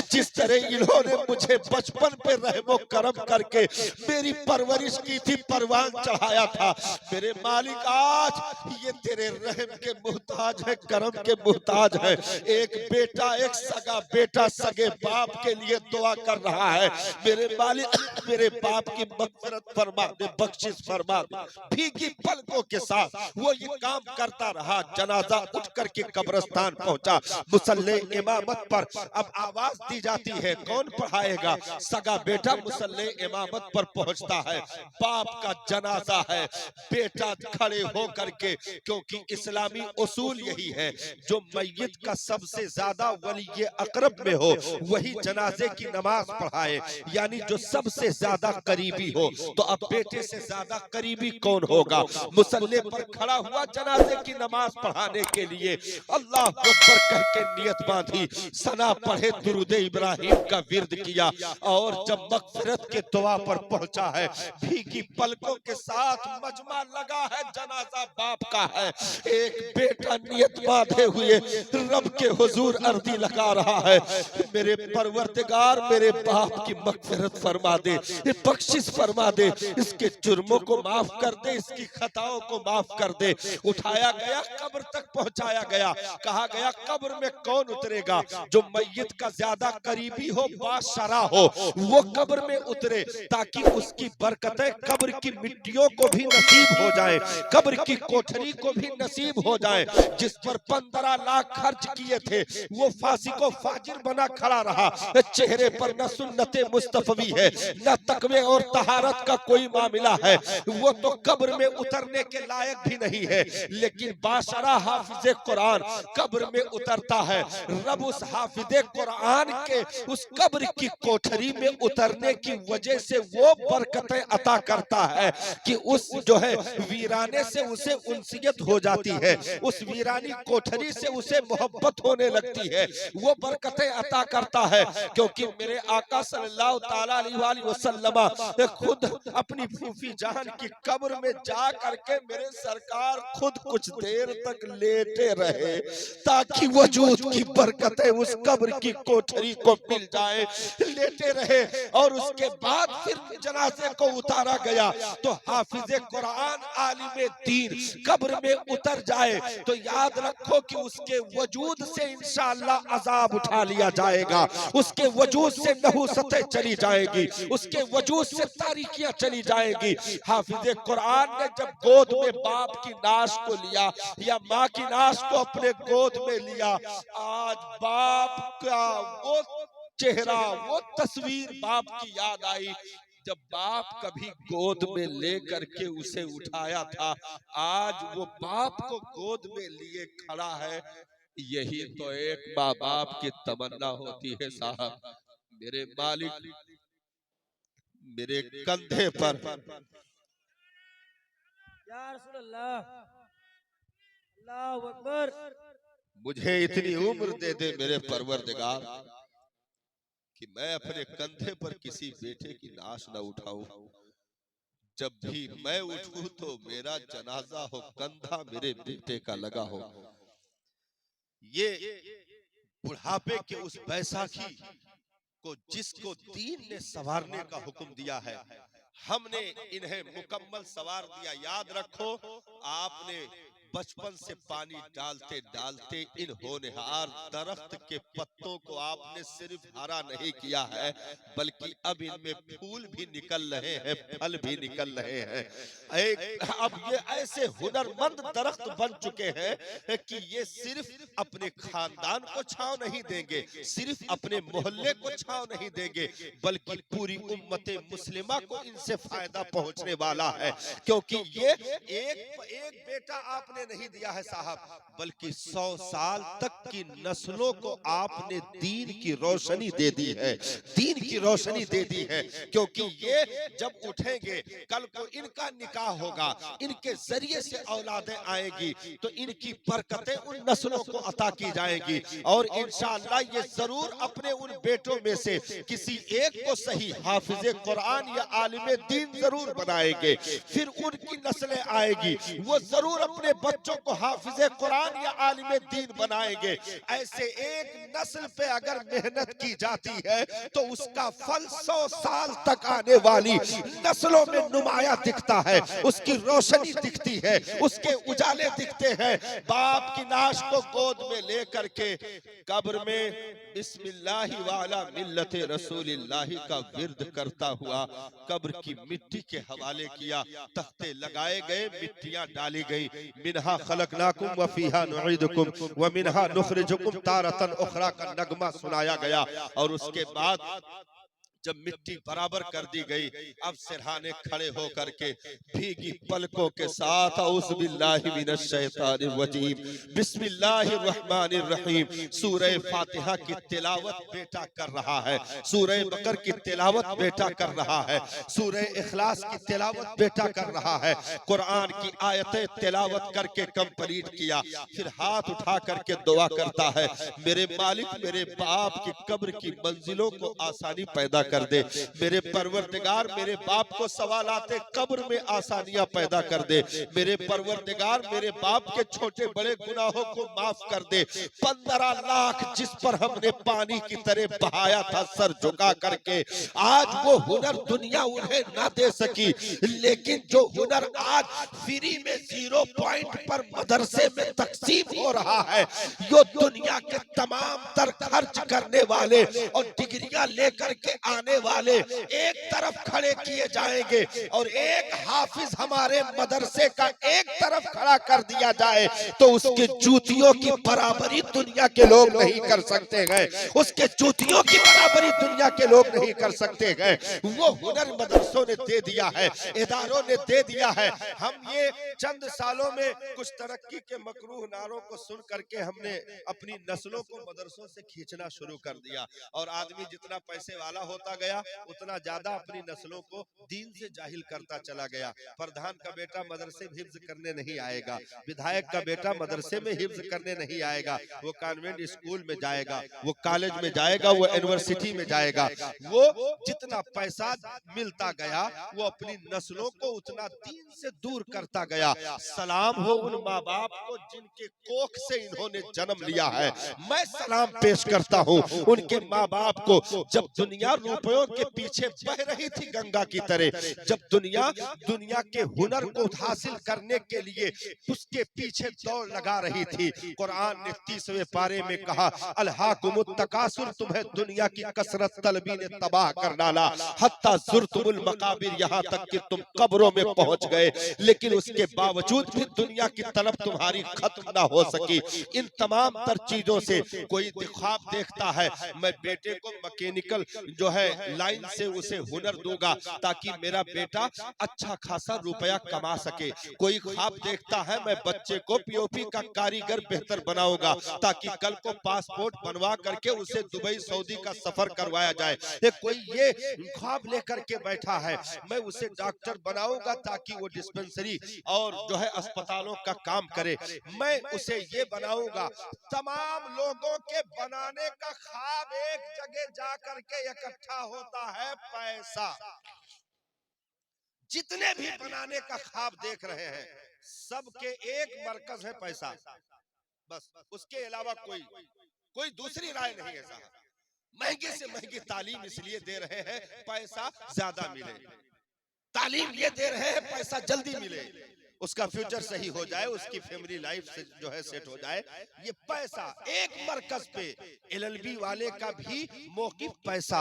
जिस तरह इन्होंने मुझे बचपन पे रहमो करम करके मेरी परवरिश की थी, परवान चढ़ाया था, मेरे मालिक आज ये तेरे रहम के मुहताज है, करम के मुहताज है। एक बेटा, एक सगा बेटा सगे बाप के लिए दुआ कर रहा है, मेरे मालिक मेरे बाप की मग़फ़िरत फरमा दे, बख्शिश फरमा दे। भीगी पलकों के साथ वो ये काम करता रहा। जनाजा उठ करके कब्रिस्तान पहुंचा, मुसल्ले इमामत पर अब आवाज दी जाती है, कौन पढ़ाएगा? सगा बेटा मुसल्ले इमामत पर पहुंचता है, बाप का जनाजा है, बेटा खड़े हो करके, क्योंकि इस्लामी उसूल यही है जो मैयत का सबसे ज्यादा वली अकरब में हो वही जनाजे की नमाज पढ़ाए, यानी जो सबसे ज्यादा करीबी हो। तो अब बेटे से ज्यादा करीबी कौन होगा? मुसल्ले पर खड़ा हुआ जनाजे की नमाज पढ़ाने के लिए अल्लाह अकबर कह के नियत बांधी, सना पढ़े, दुरूद इब्राहिम का विर्द किया और जब मग़फ़िरत के दुआ पर पहुंचा है, भीगी पलकों के साथ मजमा लगा है, जनाजा बाप का है, एक बेटा नियत बांधे हुए रब के हुजूर अर्जी लगा रहा है, मेरे परवरदिगार मेरे बाप की मग़फ़िरत फरमा दे, बख्शिश फरमा दे, इसके जुर्मों को माफ कर दे, इसकी खताओं को माफ कर दे। उठाया गया, कब्र तक पहुंचाया गया, कहा गया कब्र में कौन उतरेगा? जो मैयत का ज्यादा करीबी हो, बाशरा हो, वो कब्र में उतरे ताकि उसकी बरकतें कब्र की मिट्टियों को भी नसीब हो जाए, कब्र की कोठरी को भी नसीब हो जाए। जिस पर 15 लाख खर्च किए थे वो फांसी को फाजिर बना खड़ा रहा, चेहरे पर न सुन्नते मुस्तफवी है न तकवे और तहारत का कोई मामला है, वो तो कब्र में उतरने के लायक भी नहीं है। लेकिन बाशरा हाफिज कुरान कब्र में उतरता है, रब उस हाफिज कुरान के उस कब्र की कोठरी में उतरने की वजह से वो बरकतें अता करता है कि उस जो है वीराने से उसे उनसियत हो जाती है, उस वीरानी कोठरी से उसे मोहब्बत होने लगती है, वो बरकतें अता करता है। क्योंकि मेरे आका सल्लल्लाहु ताला अलैहि वसल्लम खुद अपनी फूफी जान की कब्र में जा करके मेरे सरकार खुद कुछ देर तक लेटे रहे ताकि वजूद की बरकतें उस कब्र की कोठरी को मिल जाए, लेटे रहे। और उसके बाद फिर जनाजे को उतारा गया तो हाफिज कुरान आलिम दीन कब्र में उतर जाए तो याद रखो कि उसके वजूद से इंशाअल्लाह इंशाअल्लाह अजाब उठा लिया जाएगा, उसके वजूद से नहुसतें चली जाएगी, उसके वजूद से तारीकियां चली जाएगी। हाफिज कुरान ने जब गोद में बाप की नाश को लिया या माँ की नाश को अपने गोद में लिया, आज बाप का वो चेहरा, वो तस्वीर बाप की याद आई जब बाप कभी गोद में लेकर के उसे उठाया था। आज वो बाप को गोद में लिए खड़ा है। यही तो एक माँ बाप की तमन्ना होती है साहब। मेरे मालिक मेरे कंधे पर या रसूल अल्लाह, अल्लाहु अकबर। मुझे इतनी उम्र दे दे मेरे परवरदिगार कि मैं अपने कंधे पर किसी बेटे की नाश न उठाऊं। जब भी मैं उठूं तो मेरा जनाजा हो, कंधा मेरे बेटे का लगा हो। ये बुढ़ापे के उस बैसाखी को जिसको दीन ने संवारने का हुक्म दिया है, हमने इन्हें मुकम्मल संवार दिया। याद रखो, आपने बचपन से पानी डालते डालते इन होनहार दरख्त के पत्तों को आपने सिर्फ हरा नहीं किया है, बल्कि अब इनमें फूल भी निकल रहे हैं, फल भी निकल रहे हैं। अब ये ऐसे हुनरमंद दरख्त बन चुके हैं कि ये सिर्फ अपने खानदान को छांव नहीं देंगे, सिर्फ अपने मोहल्ले को छांव नहीं देंगे, बल्कि पूरी उम्मते मुस्लिमा को इनसे फायदा पहुंचने वाला है। क्योंकि ये एक बेटा आपने नहीं दिया है साहब, बल्कि 100 साल तक की नस्लों को आपने दीन की रोशनी दे दी है, दीन की रोशनी दे दी है। क्योंकि ये जब उठेंगे, कल को इनका निकाह होगा, इनके जरिए से औलादें आएगी, तो इनकी बरकतें उन नस्लों को अता की जाएगी। और इंशाअल्लाह ये जरूर अपने उन बेटों में से किसी एक को सही हाफिज कुरान या आलिम दीन जरूर बनाएंगे। फिर उनकी नस्लें आएगी, वो जरूर अपने बच्चों को हाफिज कुरान या आलिम दीन बनाएंगे। ऐसे एक नस्ल पे अगर मेहनत की जाती है तो उसका फल 100 साल तक आने वाली नस्लों में नुमाया दिखता है, उसकी रोशनी दिखती है, उसके उजाले दिखते हैं। बाप की नाश को गोद में लेकर के कब्र में बिस्मिल्लाहि वाला मिल्लते रसूलिल्लाहि का विर्द करता हुआ कब्र की मिट्टी के हवाले किया। तख्ते लगाए गए, मिट्टियां डाली गई। मिनहा खलकनाकुम व फीहा नुईदुकुम व मिनहा नुखरिजुकुम तारतन उखरा का नगमा सुनाया गया। और उसके बाद जब मिट्टी बराबर कर दी गई, अब सिरहाने खड़े होकर के भीगी पलकों के साथ औज़ बिल्लाहि मिनश शैतानिर रजीम बिस्मिल्लाहिर रहमानिर रहीम सूरह फातिहा की तिलावत बेटा कर रहा है, सूरह बकर की तिलावत बेटा कर रहा है, सूरह इखलास की तिलावत बेटा कर रहा है। कुरान की आयतें तिलावत करके कंप्लीट किया, फिर हाथ उठा करके दुआ करता है, मेरे मालिक मेरे बाप की कब्र की मंजिलों को आसानी पैदा कर दे, मेरे परवरदिगार मेरे बाप को सवालाते कब्र में आसानियां पैदा कर दे, मेरे परवरदिगार मेरे बाप के छोटे बड़े गुनाहों को माफ कर दे। 15 लाख जिस पर हमने पानी की तरह बहाया था सर झुका करके, आज वो हुनर दुनिया उन्हें ना दे सकी, लेकिन जो हुनर आज फ्री में 0 पॉइंट पर मदरसे में तकसीम हो रहा है, यो दुनिया के तमाम तर खर्च करने वाले और डिग्रियां लेकर के आने वाले एक तरफ खड़े किए जाएंगे और एक हाफिज हमारे मदरसे का एक तरफ खड़ा कर दिया जाए तो उसके जूतियों की बराबरी दुनिया के लोग नहीं कर सकते हैं, उसके जूतियों की बराबरी दुनिया के लोग नहीं कर सकते हैं। वो हुनर मदरसों ने दे दिया है, इदारों ने दे दिया है। हम ये चंद सालों में कुछ तरक्की के मकरूह नारों को सुन करके हमने अपनी नस्लों को मदरसों से खींचना शुरू कर दिया, और आदमी जितना पैसे वाला होता गया उतना ज्यादा अपनी नस्लों को दीन से जाहिल करता चला गया। प्रधान का बेटा मदरसे में हिफ्ज करने नहीं आएगा, विधायक का बेटा मदरसे में हिफ्ज करने नहीं आएगा, वो कॉन्वेंट स्कूल में जाएगा, वो कॉलेज में जाएगा, वो यूनिवर्सिटी में जाएगा। वो जितना पैसा मिलता गया वो अपनी नस्लों को उतना दीन से दूर करता गया। सलाम हो उन माँ बाप को जिनके कोख से इन्होंने जन्म लिया है, मैं सलाम पेश करता हूँ उनके माँ बाप को। जब दुनिया रुपयों के पीछे बह रही थी गंगा की तरह। जब दुनिया के हुनर को हासिल करने के लिए उसके पीछे दौड़ लगा रही थी, कुरान ने 30वें पारे में कहा, अलहाकुमुत तकासुर, तुम्हें दुनिया की कसरत तलबी ने तबाह कर डाला, हत्ता ज़ुरतुमुल मकाबिर, यहाँ तक कि तुम कब्रों में पहुंच गए। लेकिन उसके बावजूद भी दुनिया की तलब तुम्हारी खत्म ना हो सकी। इन तमाम तर चीजों से कोई ख्वाब देखता है, मैं बेटे को मैकेनिकल जो है लाइन से उसे हुनर दूंगा ताकि मेरा बेटा अच्छा खासा रुपया कमा सके। कोई ख्वाब देखता है, मैं बच्चे को पीओपी का कारीगर बेहतर बनाऊंगा ताकि कल को पासपोर्ट बनवा करके उसे दुबई सऊदी का सफर करवाया जाए। कोई ये ख्वाब लेकर के बैठा है, मैं उसे डॉक्टर बनाऊंगा ताकि वो डिस्पेंसरी और जो है अस्पतालों का काम करे, मैं उसे ये बनाऊंगा। तमाम लोगों के बनाने का ख्वाब एक जगह जाकर के इकट्ठा होता है, पैसा। जितने भी बनाने का ख्वाब देख रहे हैं, सबके एक मरकज है, पैसा। बस उसके अलावा कोई दूसरी राय नहीं है साहब। महंगी से महंगी तालीम इसलिए दे रहे हैं पैसा ज्यादा मिले, तालीम ये दे रहे हैं पैसा जल्दी मिले, उसका फ्यूचर सही हो जाए, उसकी फैमिली लाइफ से जो है सेट हो जाए। ये पैसा एक मरकज पे, एलएलबी वाले का भी मौकिफ पैसा,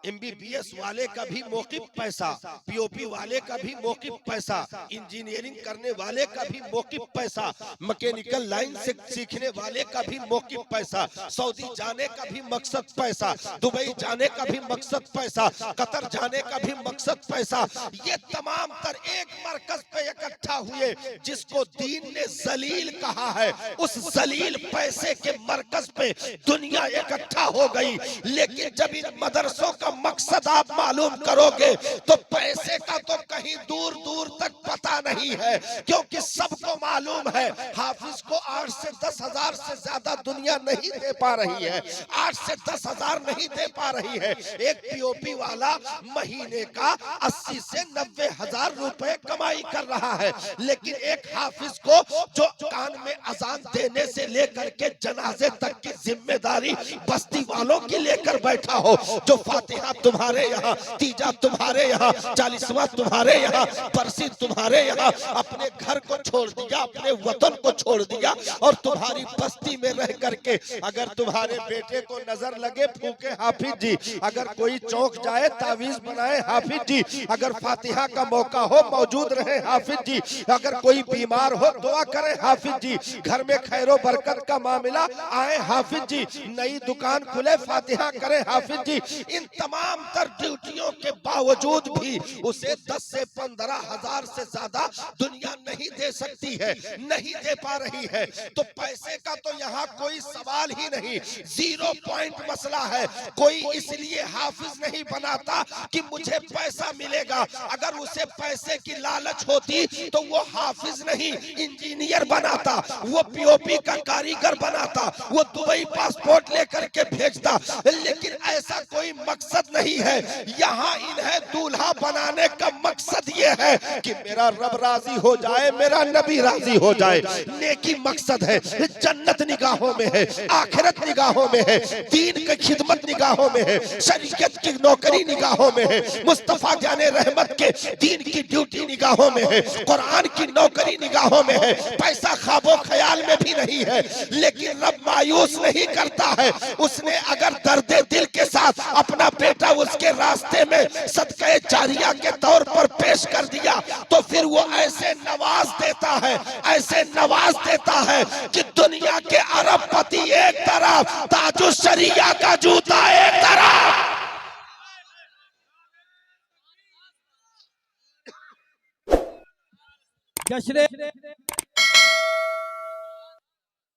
एमबीबीएस वाले का भी मौकिफ पैसा, पीओपी वाले का भी मौकिफ पैसा, इंजीनियरिंग करने वाले का भी मौकिफ पैसा, मैकेनिकल लाइन से सीखने वाले का भी मौकिफ पैसा, सऊदी जाने का भी मकसद पैसा, दुबई जाने का भी मकसद पैसा, कतर जाने का भी मकसद पैसा। ये तमाम तर एक मरकज पे इकट्ठा हुए, जिसको दीन ने जलील कहा है। उस जलील पैसे के मरकज पे दुनिया इकट्ठा हो गई। लेकिन जब इन मदरसों का मकसद आप मालूम करोगे तो पैसे का तो कहीं दूर दूर तक पता नहीं है, क्योंकि सबको मालूम है हाफिज को 8 से 10 हजार से ज्यादा दुनिया नहीं दे पा रही है, 8 से 10 हजार नहीं दे पा रही है। एक पीओपी वाला महीने का 80 से 90 हजार रुपए कमाई कर रहा है, लेकिन एक हाफिज को जो कान में अजान देने से लेकर के जनाजे तक की जिम्मेदारी बस्ती वालों की लेकर बैठा हो, जो फातिहा तुम्हारे यहाँ, तीजा तुम्हारे यहाँ, 40वां तुम्हारे यहाँ, परसी तुम्हारे यहाँ, अपने घर को छोड़ दिया, अपने वतन को छोड़ दिया और तुम्हारी बस्ती में रह करके अगर तुम्हारे बेटे को नजर लगे फूके हाफिज जी, अगर कोई चौक जाए तावीज बनाए हाफिज जी, अगर फातिहा का मौका हो मौजूद रहे हाफिज जी, अगर कोई बीमार हो दुआ करे हाफिज जी, घर में खैरो बरकत का मामला आए हाफिज जी, नई दुकान खुले फातिहा करे हाफिज जी। इन तमाम तर ड्यूटियों के बावजूद भी उसे 10 से 15 हजार से ज्यादा दुनिया नहीं दे सकती है, नहीं दे पा रही है। तो पैसे का तो यहाँ कोई सवाल ही नहीं, 0 पॉइंट मसला है। कोई इसलिए हाफिज नहीं बनाता कि मुझे पैसा मिलेगा, अगर उसे पैसे की लालच होती तो वो हाफिज नहीं इंजीनियर बनाता, वो पीओपी का कारीगर बनाता, वो दुबई पासपोर्ट लेकर के भेजता। लेकिन ऐसा कोई मकसद नहीं है। यहाँ इन्हें दूल्हा बनाने का मकसद ये है कि मेरा रब राजी हो जाए, मेरा नबी राजी हो जाए। नेकी मकसद है, जन्नत निगाहों में है, आखिरत निगाहों में है, दीन की खिदमत निगाहों में है, शरीयत की नौकरी निगाहों में है, मुस्तफा जाने रहमत के दीन की ड्यूटी निगाहों में है, कुरान की नौकरी निगाहों में है, पैसा ख्वाबो ख्याल में भी नहीं है। लेकिन रब मायूस नहीं करता है। उसने अगर दर्दे दिल के साथ अपना बेटा उसके रास्ते में सदका जारिया के तौर पर पेश कर दिया तो फिर वो ऐसे नवाज देता है, ऐसे नवाज देता है कि दुनिया के अरबपति एक तरफ, ताजु शरिया का जूता एक तरफ।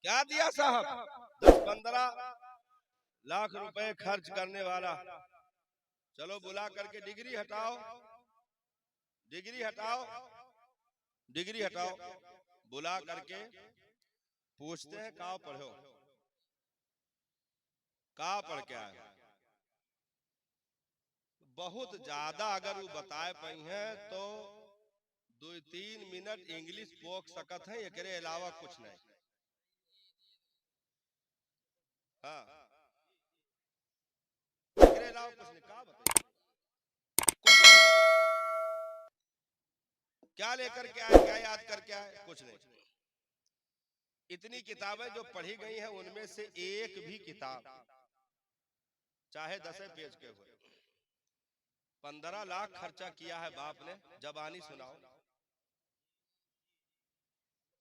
क्या दिया साहब? 10-15 लाख रुपए खर्च करने वाला, चलो बुला करके डिग्री हटाओ, डिग्री हटाओ, डिग्री हटाओ, बुला करके पूछते हैं कहाँ पढ़ो, कहाँ पढ़ के आए। बहुत ज्यादा अगर वो बताए पाई हैं तो 2-3 मिनट इंग्लिश बोल सकत है, एकरे अलावा कुछ नहीं। हाँ, लाओ, कुछ नहीं कहा, बताइए क्या लेकर के आए, क्या याद करके आए, कुछ नहीं। इतनी किताबें जो पढ़ी गई हैं उनमें से एक भी किताब चाहे 10 पेज के हुए, 15 लाख खर्चा किया है बाप ने, जबानी सुनाओ,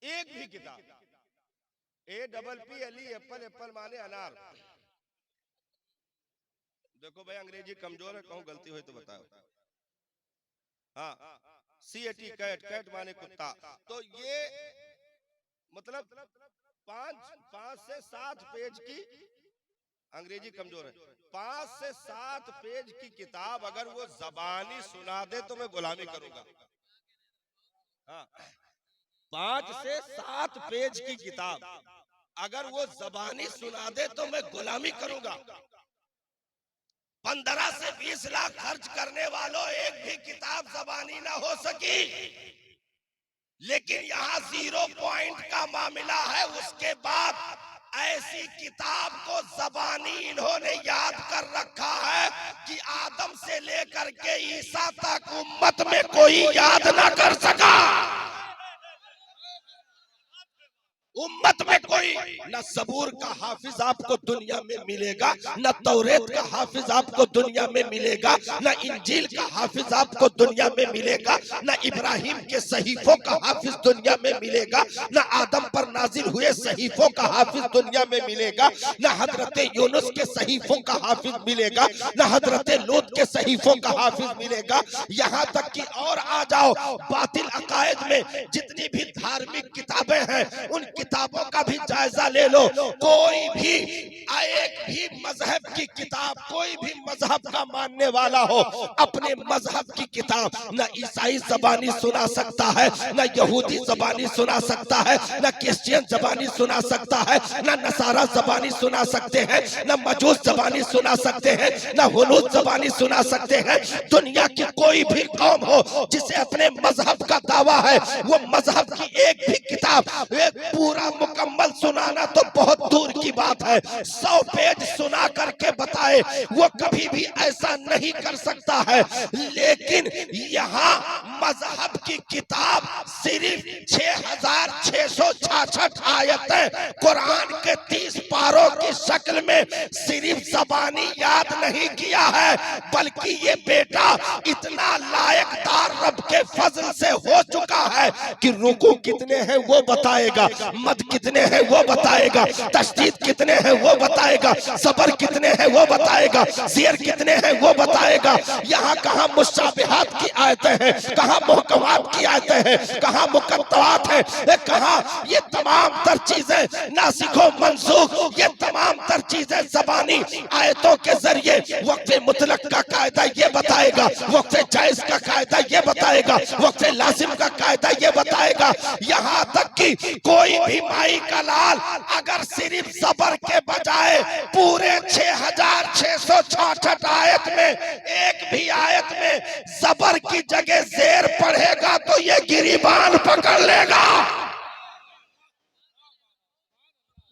एक भी किताब, APPLE एप्पल, एप्पल माने अनार। देखो भाई अंग्रेजी कमजोर है, कहूं गलती हुई तो बताओ। हाँ, CAT कैट, कैट माने कुत्ता। तो ये मतलब 5 से 7 पेज की, अंग्रेजी कमजोर है, 5 से 7 पेज की किताब अगर वो जबानी सुना दे तो मैं गुलामी करूंगा। हाँ, 5 से 7 पेज की किताब अगर वो जबानी सुना दे तो मैं गुलामी करूंगा। 15 से 20 लाख खर्च करने वालों एक भी किताब जबानी ना हो सकी, लेकिन यहाँ 0 पॉइंट का मामला है। उसके बाद ऐसी किताब को जबानी इन्होंने याद कर रखा है कि आदम से लेकर के ईसा तक उम्मत में कोई याद ना कर सका। उम्मत में कोई न सबूर का हाफिज आपको दुनिया में मिलेगा, न तौरेत का हाफिज आपको दुनिया में मिलेगा, न इंजील का हाफिज आपको दुनिया में मिलेगा, न इब्राहिम के सहीफों का हाफिज दुनिया में मिलेगा, न आदम पर नाजिल हुए सहीफों का हाफिज दुनिया में मिलेगा, न हजरत यूनुस के सहीफों का हाफिज मिलेगा, न हजरत लूत के सहीफों का हाफिज मिलेगा। यहाँ तक कि और आ जाओ, बातिल अकायद में जितनी भी धार्मिक किताबें हैं उन किताबों का भी जायजा ले लो, कोई भी एक भी मजहब की किताब, कोई भी मजहब का मानने वाला हो, अपने मजहब की किताब न ईसाई जबानी सुना सकता है, न यहूदी जबानी सुना सकता है, न क्रिश्चियन जबानी सुना सकता है, न नसारा जबानी सुना सकते हैं, न मजूस जबानी सुना सकते हैं, न हुनूद जबानी सुना सकते हैं। दुनिया की कोई भी कौम हो जिसे अपने मजहब का दावा है, वो मजहब की एक भी किताब एक पूरा मुकम्मल सुनाना तो बहुत दूर की बात है, 100 पेज सुना करके बताए वो कभी भी ऐसा नहीं कर सकता है। लेकिन यहाँ मजहब की किताब सिर्फ 6666 आयतें कुरान के 30 पारों की शक्ल में सिर्फ ज़बानी याद नहीं किया है, बल्कि ये बेटा इतना लायकदार रब के फजल से हो चुका है कि रुकू कितने हैं वो बताएगा, मद कितने हैं वो बताएगा, तशदीद कितने हैं वो बताएगा, सबर कितने हैं वो बताएगा, शेर कितने हैं वो बताएगा। यहाँ कहाँ मुशाबिहात की आयतें हैं, कहाँ मुहकमात की आयतें हैं, कहाँ मुकद्दरात हैं, कहाँ ये तमाम तर चीजें नासिखो मंसूख, ये तमाम तर चीजें ज़बानी आयतों के जरिए वक्फ़े मुतलक का कायदा ये बताएगा, वक्फ़े जायज का कायदा ये बताएगा, वक्फ़े लाजिम का कायदा ये बताएगा। यहाँ तक कि कोई भी माई का लाल अगर सिर्फ सबर के बजाय पूरे 6666 आयत में एक भी आयत में सबर की जगह ज़ेर पढ़ेगा तो ये गिरीबान पकड़ लेगा।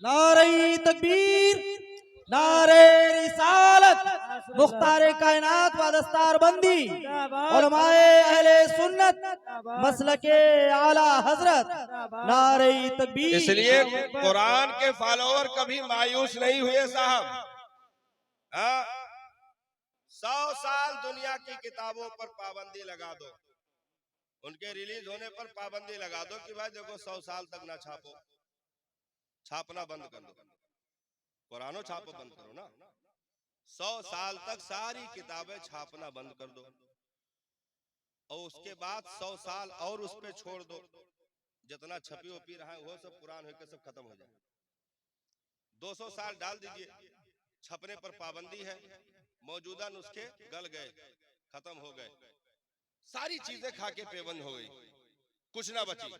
नारे तकबीर, नारे रिसालत, मुख्तारे कायनात व दस्तारबंदी, उलमाए अहले सुन्नत, मसलके आला हजरत, नारे तकबीर। इसलिए कुरान के फॉलोअर कभी मायूस नहीं हुए साहब। 100 साल दुनिया की किताबों पर पाबंदी लगा दो, उनके रिलीज होने पर पाबंदी लगा दो कि भाई देखो 100 साल तक ना छापो, छापना बंद कर दो, कुरानो छापो बंद करो ना। 100 साल तक सारी किताबें छापना बंद कर दो और उसके बाद 100 साल और उस पे छोड़ दो, जितना छपी उपी रहा है वो सब पुरान होकर सब खत्म हो जाए। 200 साल डाल दीजिए, छपने पर पाबंदी है, मौजूदा नुस्खे गल गए, खत्म हो गए, सारी चीजें खा के पेबंद हो गई, कुछ ना बची।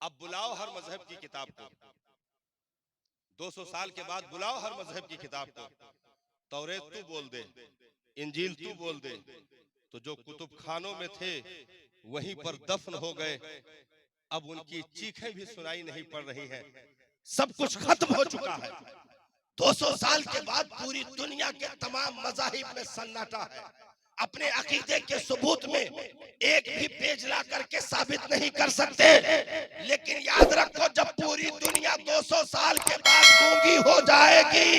अब बुलाओ हर मजहब की किताब को, 200 साल के बाद बुलाओ हर मजहब की किताब को, तौरेत तू बोल दे, इंजील तू बोल दे, तो जो कुतुब खानों में थे वहीं पर दफन हो गए, अब उनकी चीखें भी सुनाई नहीं पड़ रही हैं, सब कुछ खत्म हो चुका है। 200 साल के बाद पूरी दुनिया के तमाम मज़ाहिब में सन्नाटा है। अपने अकीदे के सबूत में एक भी पेज ला करके साबित नहीं कर सकते। लेकिन याद रखो, जब पूरी दुनिया 200 साल के बाद गूंगी हो जाएगी,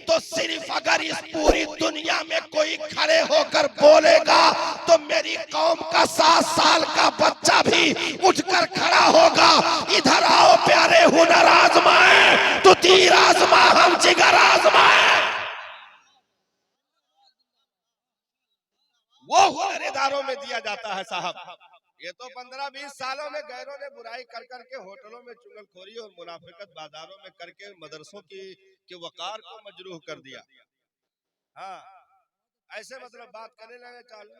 तो सिर्फ अगर इस पूरी दुनिया में कोई खड़े होकर बोलेगा तो मेरी कौम का 7 साल का बच्चा भी उठकर खड़ा होगा। इधर आओ प्यारे, हुनर आजमाए तो तीर आजमा, हम जिगर आजमाए। वो हुनर इदारों में दिया जाता है साहब। ये तो 15-20 सालों में गैरों ने बुराई कर करके होटलों में चुगलखोरी और मुनाफिकत बाजारों में करके मदरसों के वकार को मजरूह कर दिया। हाँ, ऐसे मतलब बात करने लगे, चालू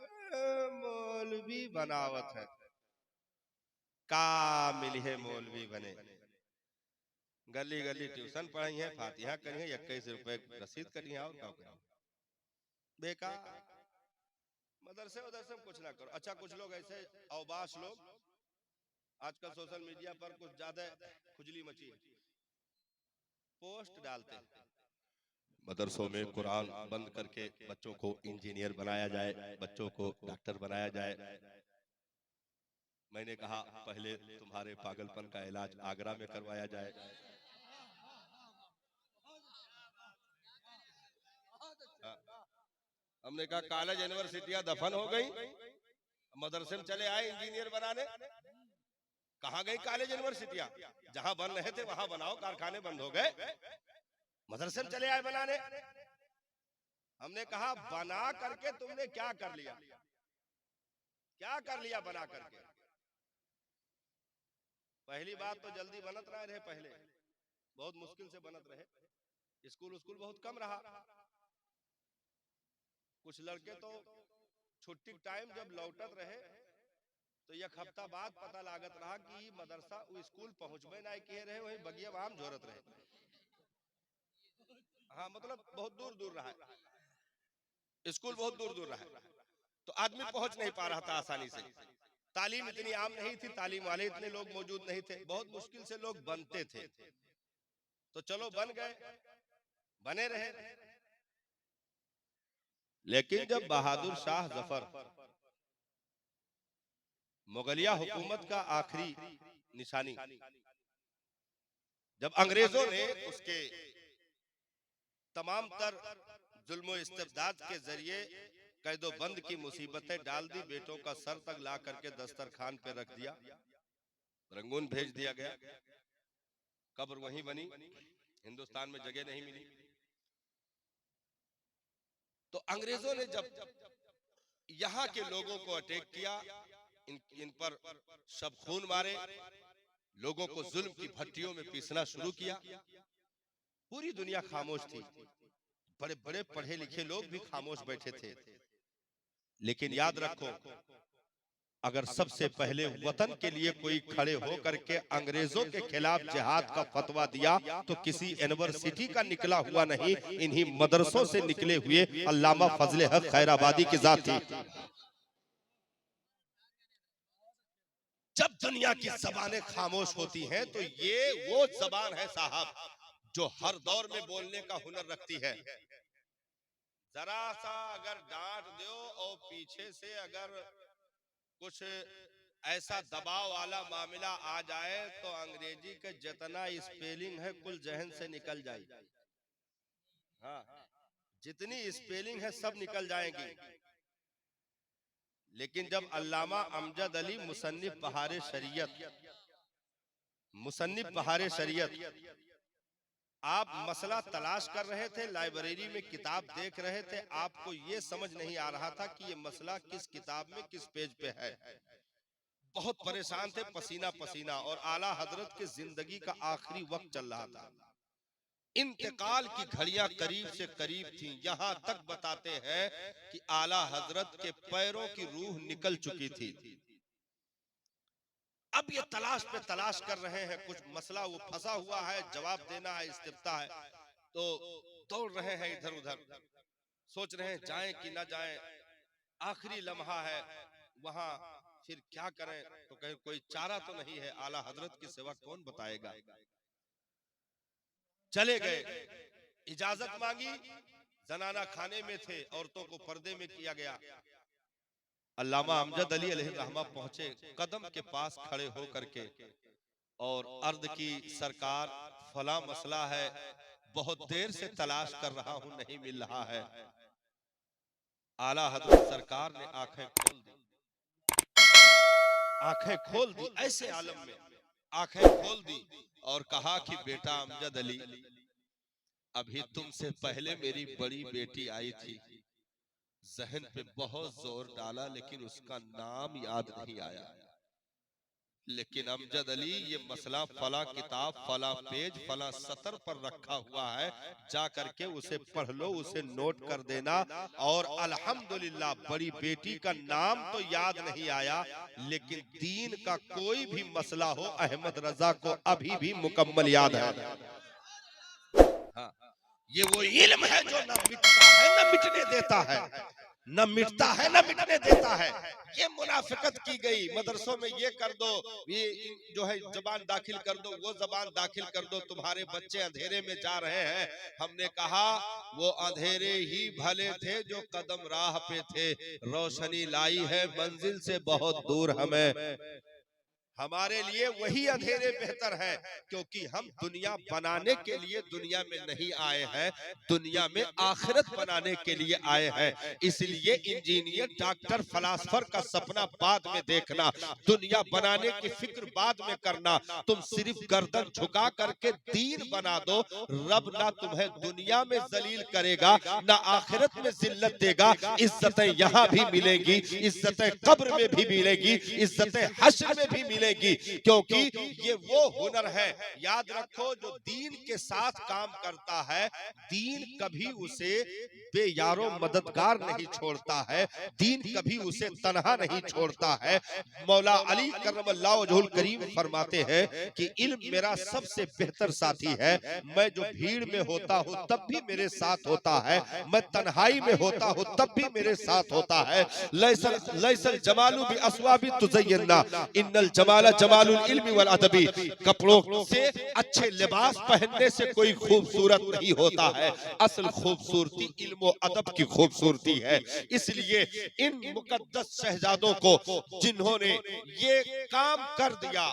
मौलवी बनावत है, कामिल है मौलवी बने, गली गली ट्यूशन पढ़ाई है, फातिहा करी है, 21 रुपए रसीद करी है, और क्या करें, बेकार। मदरसे उदरसे में कुछ ना करो। अच्छा, कुछ लोग ऐसे अवबाश लोग आजकल सोशल मीडिया पर कुछ ज्यादा खुजली मची है, पोस्ट डालते हैं मदरसों में कुरान बंद करके बच्चों को इंजीनियर बनाया जाए, बच्चों को डॉक्टर बनाया जाए। मैंने कहा पहले तुम्हारे पागलपन का इलाज आगरा में करवाया जाए। हमने कहा कॉलेज यूनिवर्सिटियां दफन हो गई, मदरसे में चले आए इंजीनियर बनाने। कहाँ गई कॉलेज यूनिवर्सिटियां? जहां बन रहे थे वहां बनाओ, कारखाने बंद हो गए, मदरसे में चले आए बनाने। हमने कहा बना करके तुमने क्या कर लिया? क्या कर लिया बना करके? पहली बात तो जल्दी बनत ना रहे, पहले बहुत मुश्किल से बनत रहे, स्कूल बहुत कम रहा। कुछ लड़के तो छुट्टी टाइम जब लौटत रहे तो एक हफ्ता बाद पता लागत रहा कि मदरसा वो स्कूल पहुंचबे ना किए रहे, वही बगिया वाम झोरत रहे। हाँ, मतलब बहुत दूर दूर रहा, स्कूल बहुत दूर दूर रहा, तो आदमी पहुंच नहीं पा रहा था आसानी से। तालीम इतनी आम नहीं थी, तालीम वाले इतने लोग मौजूद नहीं थे, बहुत मुश्किल से लोग बनते थे। तो चलो बन गए, बने रहे। लेकिन जब बहादुर शाह जफर, मुगलिया हुकूमत का आखिरी निशानी, जब अंग्रेजों ने उसके तमाम तर जुल्म इस्तेबदाद के जरिए कैदो बंद की मुसीबतें डाल दी, बेटों का सर तक ला करके दस्तरखान पे रख दिया, रंगून भेज दिया गया, कब्र वहीं बनी, हिंदुस्तान में जगह नहीं मिली। तो अंग्रेजों ने जब यहाँ के लोगों को अटैक किया, इन पर सब खून मारे, लोगों को जुल्म की भट्टियों में पीसना शुरू किया। पूरी दुनिया खामोश थी, बड़े बड़े पढ़े लिखे लोग भी खामोश बैठे थे। लेकिन याद रखो, अगर सबसे पहले वतन के लिए कोई खड़े होकर के अंग्रेजों के खिलाफ जिहाद का फतवा दिया तो किसी यूनिवर्सिटी का निकला हुआ नहीं, इन्हीं मदरसों से निकले हुए अल्लामा फजले हक खैराबादी की जात थी। जब दुनिया की जबानें खामोश होती हैं तो ये वो जबान है साहब जो हर दौर में बोलने का हुनर रखती है। जरा सा अगर डांट दो और पीछे से अगर कुछ ऐसा दबाव वाला मामला आ जाए तो अंग्रेजी के जितना स्पेलिंग है कुल जहन से निकल जाएगी। हाँ, जितनी स्पेलिंग है सब निकल जाएंगी। लेकिन जब अल्लामा अमजद अली मुसन्निफ बहारे शरीयत आप मसला तलाश कर रहे थे, लाइब्रेरी में किताब देख रहे थे, आपको ये समझ नहीं आ रहा था कि ये मसला किस किताब में किस पेज पे है, बहुत परेशान थे, पसीना पसीना, और आला हजरत की जिंदगी का आखिरी वक्त चल रहा था, इंतकाल की घड़ियां करीब से करीब थीं। यहां तक बताते हैं कि आला हजरत के पैरों की रूह निकल चुकी थी। अब ये तलाश पे तलाश कर रहे हैं, कुछ मसला वो फंसा हुआ है, जवाब देना है, इस्तिफ्ता है, तो दौड़ रहे हैं इधर उधर, सोच रहे हैं जाएं कि ना जाएं, आखिरी लम्हा है, वहां फिर क्या करें, तो कहीं कोई चारा तो नहीं है, आला हजरत की सेवा कौन बताएगा। चले गए, इजाजत मांगी, जनाना खाने में थे, औरतों को पर्दे में किया गया। अल्लामा अमजद अली अलैहिर्रहमा पहुंचे, कदम के पास खड़े हो करके और अर्ज की, सरकार फला मसला है, बहुत देर से तलाश कर रहा हूं, नहीं मिल रहा है। आला हजरत सरकार ने आंखें खोल दी, आंखें खोल दी, ऐसे आलम में आंखें खोल दी और कहा कि बेटा अमजद अली, अभी तुमसे पहले मेरी बड़ी बेटी आई थी, जहन पे बहुत जोर डाला लेकिन उसका नाम याद नहीं आया। लेकिन अमजद अली, ये मसला फला किताब, फला पेज, फला सतर पर रखा हुआ है, जा करके उसे पढ़ लो, उसे नोट कर देना। और अल्हम्दुलिल्लाह बड़ी बेटी का नाम तो याद नहीं आया, लेकिन दीन का कोई भी मसला हो अहमद रजा को अभी भी मुकम्मल याद है। हाँ, ये वो इल्म है जो न मिटता है न मिटने देता है, न मिटता है न मिटने देता है। ये मुनाफिकत की गई, मदरसों में ये कर दो, ये जो है जबान दाखिल कर दो, वो जबान दाखिल कर दो, तुम्हारे बच्चे अंधेरे में जा रहे हैं। हमने कहा वो अंधेरे ही भले थे जो कदम राह पे थे, रोशनी लाई है मंजिल से बहुत दूर हमें। हमारे लिए वही अंधेरे बेहतर है, क्योंकि हम दुनिया बनाने के लिए दुनिया में नहीं आए हैं, दुनिया में आखिरत बनाने के लिए आए हैं। इसलिए इंजीनियर, डॉक्टर, फलासफर का सपना बाद में देखना, दुनिया बनाने की फिक्र बाद में करना। तुम सिर्फ गर्दन झुका करके दीन बना दो, रब ना तुम्हें दुनिया में जलील करेगा ना आखिरत में जिल्लत देगा। इज्जतें यहाँ भी मिलेंगी, इज्जतें कब्र में भी मिलेगी, इज्जतें हश्र में भी मिलेगी, क्योंकि ये वो हुनर है, याद रखो, जो दीन के साथ काम करता है, दीन कभी उसे बेयारो मददगार नहीं छोड़ता है, दीन कभी उसे तन्हा नहीं छोड़ता है। मौला अली करमल्लाहु वजहुल करीम फरमाते हैं कि इल्म मेरा सबसे बेहतर साथी है, मैं जो भीड़ में होता हूँ तब भी मेरे साथ होता है, मैं तन्हाई में होता हूँ तब भी मेरे साथ होता है। लैसल जमालु बि अस्वाबि तुज़य्यिना, इन्नल जमाल जमालुल इल्मी वल अदबी। कपड़ों से, अच्छे लिबास पहनने से कोई खूबसूरत नहीं होता है, असल खूबसूरती इल्म और अदब की खूबसूरती है। इसलिए इन मुकद्दस शहजादों को जिन्होंने ये काम कर दिया,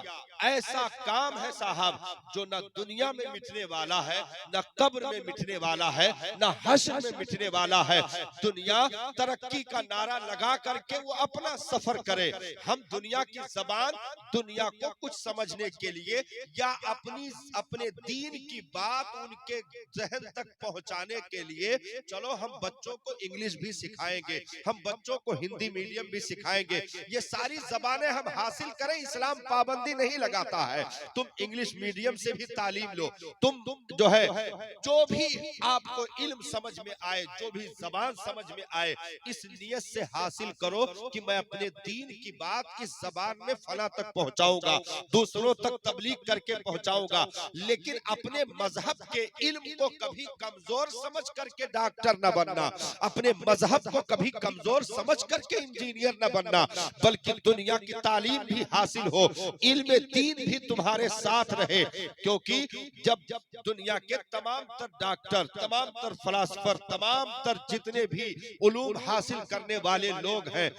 ऐसा काम है साहब जो न दुनिया में मिटने वाला है, न कब्र में मिटने वाला है, न हश्र में मिटने वाला है। दुनिया तरक्की का नारा लगा करके वो अपना सफर करे, हम दुनिया की जबान, दुनिया को कुछ समझने के लिए या अपने दीन की बात उनके जहन तक पहुंचाने के लिए, चलो हम बच्चों को इंग्लिश भी सिखाएंगे, हम बच्चों को हिंदी मीडियम भी सिखाएंगे, ये सारी जबानें हम हासिल करें, इस्लाम पाबंदी नहीं लगाता है। तुम इंग्लिश मीडियम से भी तालीम लो, तुम जो है जो भी आपको इल्म समझ में आए, जो भी जबान समझ में आए, इस नियत से हासिल करो कि मैं अपने दीन की बात इस जबान में फला तक पहुंचाऊंगा, दूसरों तक तबलीग करके पहुंचाऊंगा। लेकिन अपने मजहब के इल्म को कभी कमजोर समझ करके डॉक्टर न बनना, अपने मजहब को कभी कमजोर समझ करके इंजीनियर न बनना, बल्कि दुनिया की तालीम भी हासिल हो, इल्म दीन भी तुम्हारे साथ रहे। क्योंकि जब दुनिया के तमाम तर डॉक्टर, तमाम तर फलासफर, तमाम तर जितने भी उलूम हासिल करने वाले लोग हैं,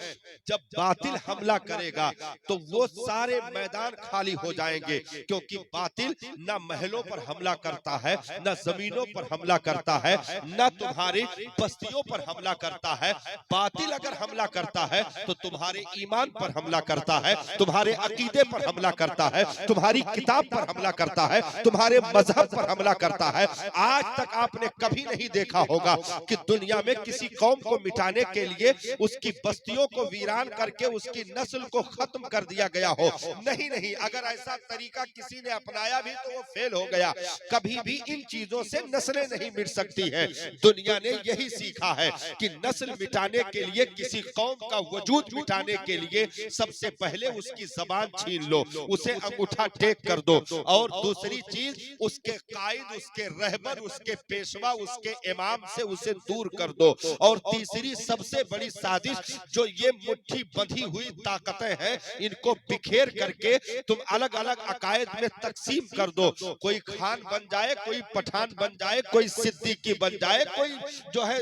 जब बातिल हमला करेगा तो वो सारे मैदान खाली हो जाएंगे। क्योंकि बातिल न महलों पर हमला करता है, न जमीनों पर हमला करता है, न तुम्हारी बस्तियों पर हमला करता है। बातिल अगर हमला करता है तो तुम्हारे ईमान पर हमला करता है, तुम्हारे अकीदे पर हमला करता है, तुम्हारी किताब पर हमला करता है, तुम्हारे मजहब पर हमला करता है। आज तक आपने कभी नहीं देखा होगा कि दुनिया में किसी कौम को मिटाने के लिए उसकी बस्तियों को वीरान करके उसकी नस्ल को खत्म कर दिया गया हो। नहीं नहीं, अगर ऐसा तरीका किसी ने अपनाया भी तो वो फेल हो गया। कभी भी इन चीजों से नस्लें नहीं मिट सकती हैं। दुनिया ने यही सीखा है कि नस्ल मिटाने के लिए, किसी कौम का वजूद मिटाने के लिए सबसे पहले उसकी जबान छीन लो, उसे अंगूठा टेक कर दो। और दूसरी चीज, उसके कायद, उसके रहबर, उसके पेशवा, उसके इमाम से उसे दूर कर दो। और तीसरी सबसे बड़ी साजिश, जो ये मुट्ठी बंधी हुई ताकतें हैं, इनको बिखेर करके तुम अलग अलग अकायद में तकसीम कर दो। कोई खान बन जाए, कोई पठान बन जाए, कोई सिद्दीकी बन जाए, कोई जो है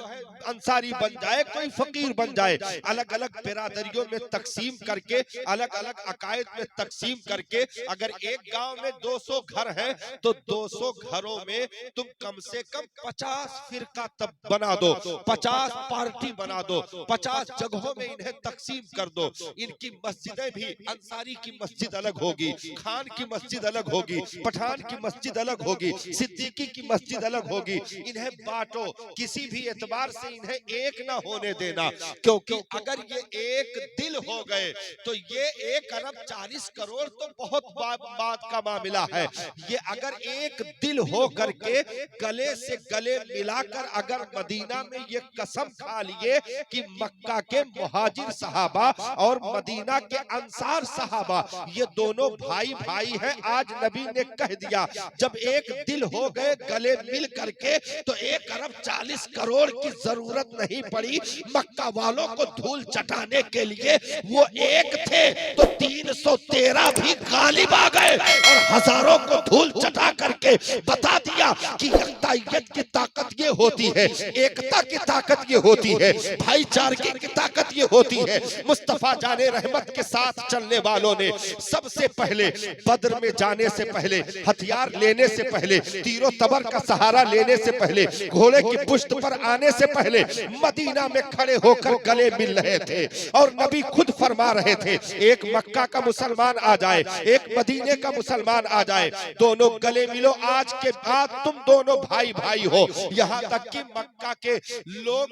अंसारी बन जाए, कोई फकीर बन जाए। अलग अलग बिरादरियों में तकसीम करके, अलग अलग अकायद में तकसीम करके, अगर एक गांव में 200 घर हैं तो 200 घरों में तुम कम से कम 50 फिरका तब बना दो, 50 पार्टी बना दो, 50 जगहों में इन्हें तकसीम कर दो। इनकी मस्जिदें भी, अंसारी की मस्जिद अलग होगी, खान की मस्जिद अलग होगी, पठान की मस्जिद अलग होगी, सिद्दीकी की मस्जिद अलग होगी। इन्हें बांटो, किसी भी एतबार से इन्हें एक ना होने देना, क्योंकि अगर ये एक दिल हो गए तो ये 1 अरब 40 करोड़ तो बहुत बात का मामला है। ये अगर एक दिल हो करके गले से गले मिलाकर अगर मदीना में ये कसम खा लिए कि मक्का के मुहाजिर सहाबा और मदीना के अंसार सहाबा ये दोनों भाई भाई हैं, आज नबी ने कह दिया जब एक दिल हो गए गले मिल करके तो 1 अरब 40 करोड़ की जरूरत नहीं पड़ी मक्का वालों को धूल चटाने के लिए। वो एक थे तो 313 भी गालिब आ गए और हजारों को धूल चटा करके बता दिया कि यकतायत की ताकत ये होती है, एकता की ताकत ये होती है, भाईचारे की ताकत ये होती है। मुस्तफा जाने रहमत के साथ चलने वालों ने सबसे पहले बद्र में जाने से पहले, हथियार लेने से पहले, तीरों तबर का सहारा लेने से पहले, घोड़े की पुश्त पर आने से पहले मदीना में खड़े होकर गले मिल रहे थे। और नबी खुद फरमा रहे थे, एक मक्का का मुसलमान आ जाए, एक मदीने का मुसलमान आ जाए, दोनों गले मिलो, आज के बाद तुम दोनों भाई भाई हो। यहाँ तक कि मक्का के लोग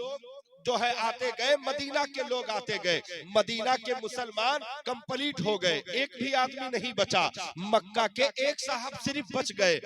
जो है आते गए, मदीना के लोग आते गए, मदीना के मुसलमान कंप्लीट हो गए, एक भी आदमी नहीं बचा। मक्का के एक साहब सिर्फ बच गए।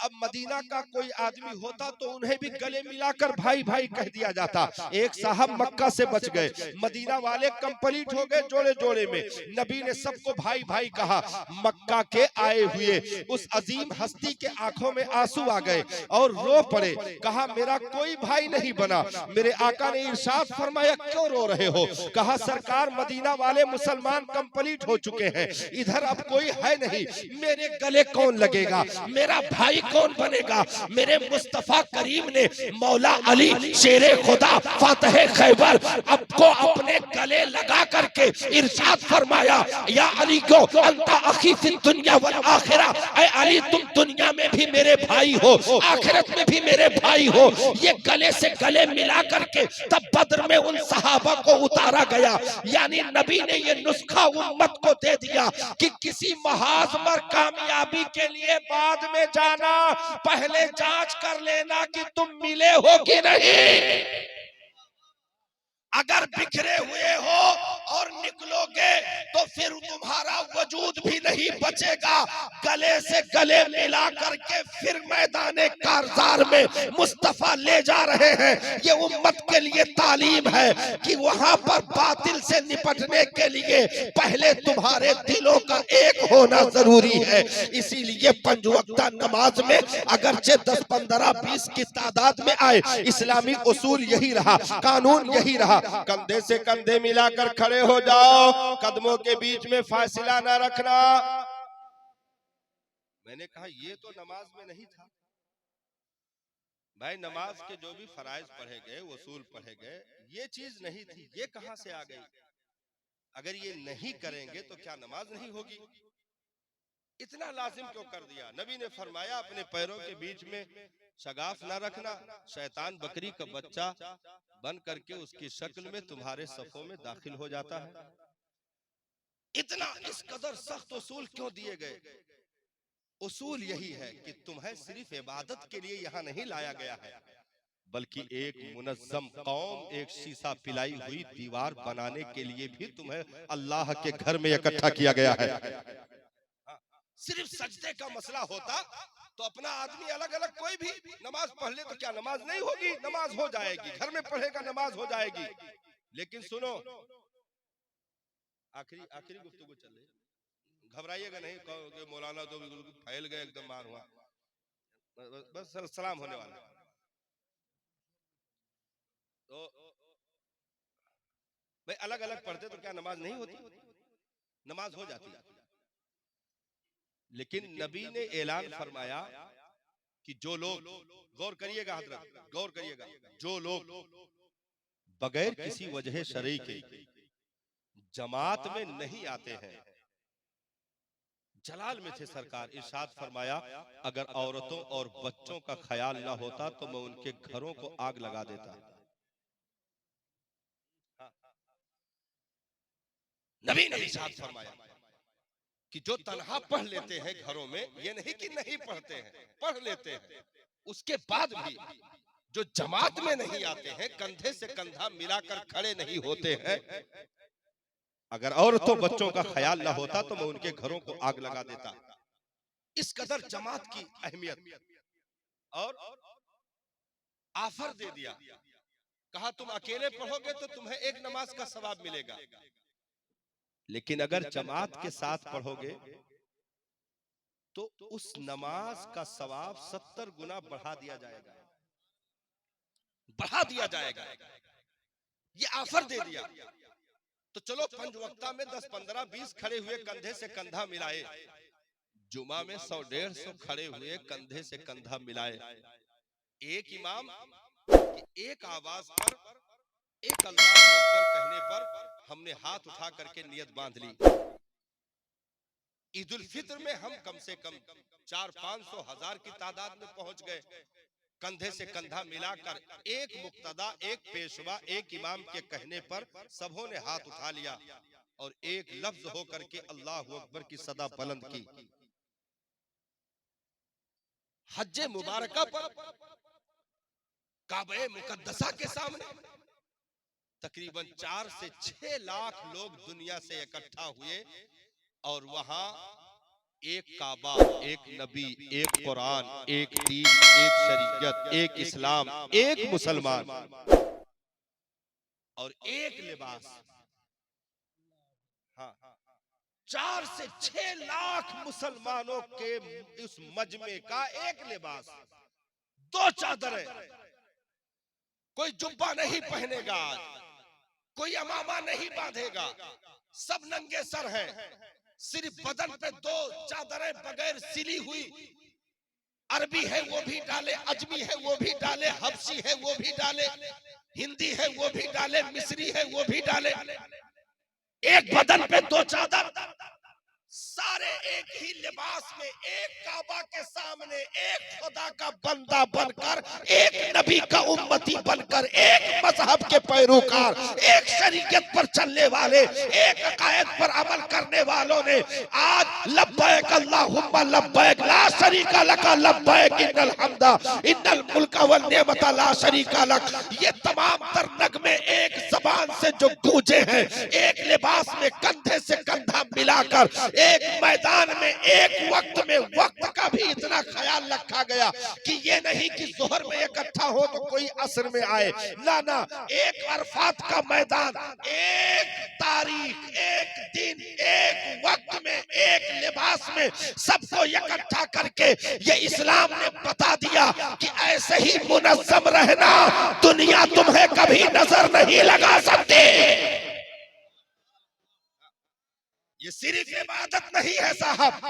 अब मदीना का कोई आदमी होता तो उन्हें भी गले मिलाकर भाई भाई कह दिया जाता। एक साहब मक्का से बच गए, मदीना वाले कंप्लीट हो गए जोड़े जोड़े में। नबी ने सबको भाई भाई कहा। मक्का के आए हुए उस अजीम हस्ती के आंखों में आंसू आ गए और रो पड़े। कहा मेरा कोई भाई नहीं बना। मेरे आका ने इरशाद फरमाया क्यों रो रहे हो? कहा सरकार मदीना वाले मुसलमान कंप्लीट हो चुके हैं, इधर अब कोई है नहीं, मेरे गले कौन लगेगा, मेरा भाई कौन बनेगा? मेरे मुस्तफा करीम ने मौला अली शेरे खुदा फातह खैबर आपको अपने गले लगा करके इरशाद फरमाया, या अली को अंता अखी फिद दुनिया वल आखिरा, ऐ अली तुम दुनिया में भी मेरे भाई हो, आखिरत में भी मेरे भाई हो। ये गले से गले मिला करके तब बद्र में उन सहाबा को उतारा गया। यानी नबी ने ये नुस्खा उम्मत को दे दिया कि किसी महाज पर कामयाबी के लिए बाद में जाना, पहले जांच कर लेना कि तुम मिले हो कि नहीं। अगर बिखरे हुए हो और निकलोगे तो फिर तुम्हारा वजूद भी नहीं बचेगा। गले से गले मिला करके फिर मैदाने कारजार में मुस्तफा ले जा रहे हैं। ये उम्मत के लिए तालीम है कि वहां पर बातिल से निपटने के लिए पहले तुम्हारे दिलों का एक होना जरूरी है। इसीलिए 5 वक्ता नमाज में अगरचे 10, 15, 20 की तादाद में आए, इस्लामी उसूल यही रहा, कानून यही रहा। कंधे से कंधे मिलाकर खड़े हो जाओ, कदमों के बीच में फासला ना रखना। मैंने कहा ये तो नमाज में नहीं था भाई, नमाज के जो भी फराइज पढ़े गए, उसूल पढ़े गए, ये चीज नहीं थी, ये कहां से आ गई? अगर ये नहीं करेंगे तो क्या नमाज नहीं होगी? इतना लाजिम क्यों कर दिया? नबी ने फरमाया अपने पैरों के बीच में शगाफ ना रखना, शैतान बकरी का बच्चा बन करके उसकी शक्ल में तुम्हारे सफों में दाखिल हो जाता है। इतना इस कदर सख्त उसूल क्यों दिए गए? उसूल यही है कि तुम्हें सिर्फ इबादत के लिए यहाँ नहीं लाया गया है, बल्कि एक मुनज्जम कौम, एक शीशा पिलाई हुई दीवार बनाने के लिए भी तुम्हें अल्लाह के घर में इकट्ठा किया गया है। सिर्फ सजदे का मसला होता तो अपना आदमी अलग अलग कोई भी नमाज पढ़ ले तो क्या नमाज नहीं होगी? नमाज हो जाएगी, घर में पढ़ेगा नमाज हो जाएगी। लेकिन सुनो, आखिरी गुफ्तगू चल रही, घबराइएगा नहीं, कहोगे मौलाना तो बिल्कुल फैल गए, एकदम मार हुआ, बस सलाम होने वाला। तो भाई अलग अलग पढ़ते तो क्या नमाज नहीं होती? नमाज हो जाती। लेकिन नबी ने ऐलान फरमाया कि जो लोग, गौर करिएगा हजरत, गौर करिएगा, जो लोग बगैर किसी वजह शरई के जमात में नहीं आते हैं, जलाल में थे सरकार, इरशाद फरमाया अगर औरतों और बच्चों का ख्याल ना होता तो मैं उनके घरों को आग लगा देता। नबी ने इरशाद फरमाया कि जो तन्हा पढ़ लेते हैं घरों में, ये नहीं कि नहीं पढ़ते हैं, पढ़ लेते हैं, उसके बाद भी जो जमात में नहीं आते हैं, कंधे से कंधा मिलाकर खड़े नहीं होते हैं, अगर औरतों बच्चों का ख्याल ना होता तो मैं उनके घरों को आग लगा देता। इस कदर जमात की अहमियत, और ऑफर दे दिया, कहा तुम अकेले पढ़ोगे तो तुम्हें एक नमाज का सवाब मिलेगा, लेकिन अगर जमात के साथ पढ़ोगे तो उस नमाज का सवाब 70 गुना बढ़ा दिया जाएगा, बढ़ा दिया जाएगा। ये ऑफर दे दिया। तो चलो 5 वक्ता में 10, 15, 20 खड़े हुए कंधे से कंधा मिलाए, जुमा में 100, 150 खड़े हुए कंधे से कंधा मिलाए, एक इमाम की एक आवाज पर, एक अल्लाह अकबर कहने पर हमने हाथ उठा करके नियत बांध ली। ईद उल फित्र में हम कम से कम 400-500 हजार की तादाद में पहुंच गए, कंधे से कंधा मिलाकर एक मुक्तदा, एक पेशवा, एक इमाम के कहने पर सबों ने हाथ उठा लिया और एक लफ्ज होकर के अल्लाह अकबर की सदा बुलंद की। हज्जे मुबारका पर काबे मुकद्दसा के सामने तकरीबन 4 से 6 लाख लोग दुनिया से इकट्ठा हुए, और वहां एक काबा, एक नबी, एक कुरान, एक दीन, एक शरीयत, एक इस्लाम, एक मुसलमान और एक लिबास। हाँ, 4 से 6 लाख मुसलमानों के उस मजमे का एक लिबास, 2 चादरें, कोई जुब्बा नहीं पहनेगा, कोई अमामा नहीं बांधेगा, सब नंगे सर हैं, सिर्फ बदन पे 2 चादरें बगैर सिली हुई, अरबी है वो भी डाले, अजमी है वो भी डाले, हबशी है वो भी डाले, हिंदी है वो भी डाले, मिस्री है वो भी डाले, एक बदन पे 2 चादर, सारे एक ही लिबास में, एक काबा के सामने, एक खुदा का बंदा बनकर, एक नबी का उम्मती बनकर, एक मजहब के पैरोकार, एक शरीयत पर चलने वाले, एक अकायद पर अमल करने वालों ने आज लब्बैक अल्लाहुम्मा लब्बैक ला शरीका लक लब्बैक इन्नल हम्दा इन्नल मुल्का वन निअमता ला शरीका लक, ये तमाम तर नगमे एक जबान से जो गूंजे हैं, एक लिबास में कंधे से कंधा मिलाकर, एक मैदान में, एक वक्त में, वक्त का भी इतना ख्याल रखा गया कि ये नहीं कि जोहर में इकट्ठा हो तो कोई असर में आए, ना ना, एक अरफात का मैदान, एक तारीख, एक दिन, एक वक्त में, एक लिबास में सबको इकट्ठा करके ये इस्लाम ने बता दिया कि ऐसे ही मुनज़्ज़म रहना, दुनिया तुम्हें कभी नजर नहीं लगा सकती। ये सिर्फ इबादत नहीं है साहब,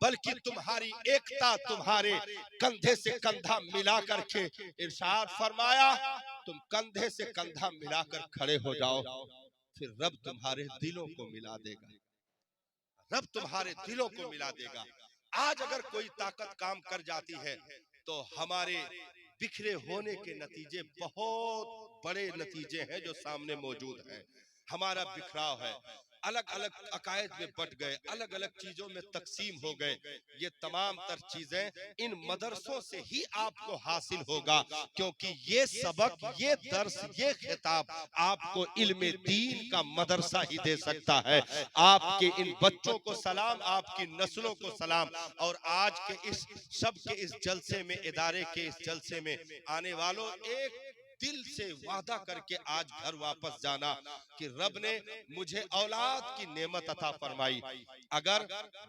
बल्कि तुम्हारी एकता, तुम्हारे कंधे से कंधा मिला करके, इरशाद फरमाया तुम कंधे से कंधा मिलाकर खड़े हो जाओ, फिर रब तुम्हारे दिलों को मिला देगा, रब तुम्हारे दिलों को मिला देगा। आज अगर कोई ताकत काम कर जाती है तो हमारे बिखरे होने के नतीजे बहुत बड़े नतीजे हैं जो सामने मौजूद हैं। हमारा बिखराव है, अलग अलग अकायद में बट गए, अलग अलग चीजों में तकसीम हो गए। ये तमाम तर चीजें इन मदरसों से ही आपको हासिल होगा, क्योंकि ये सबक, ये दर्स, ये खिताब आपको इल्मे दीन का मदरसा ही दे सकता है। आपके इन बच्चों को सलाम, आपकी नस्लों को सलाम। और आज के इस सब के इस जलसे में, इदारे के इस जलसे में आने वालों, एक दिल से वादा करके आज घर वापस जाना कि रब ने मुझे औलाद की नेमत अता फरमाई। अगर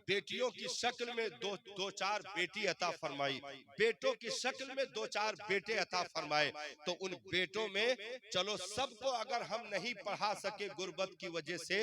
बेटियों की शक्ल में दो चार बेटी अता फरमाई, बेटों की शक्ल में 2-4 बेटे अता फरमाए, तो उन बेटों में चलो सबको अगर हम नहीं पढ़ा सके गुर्बत की वजह से,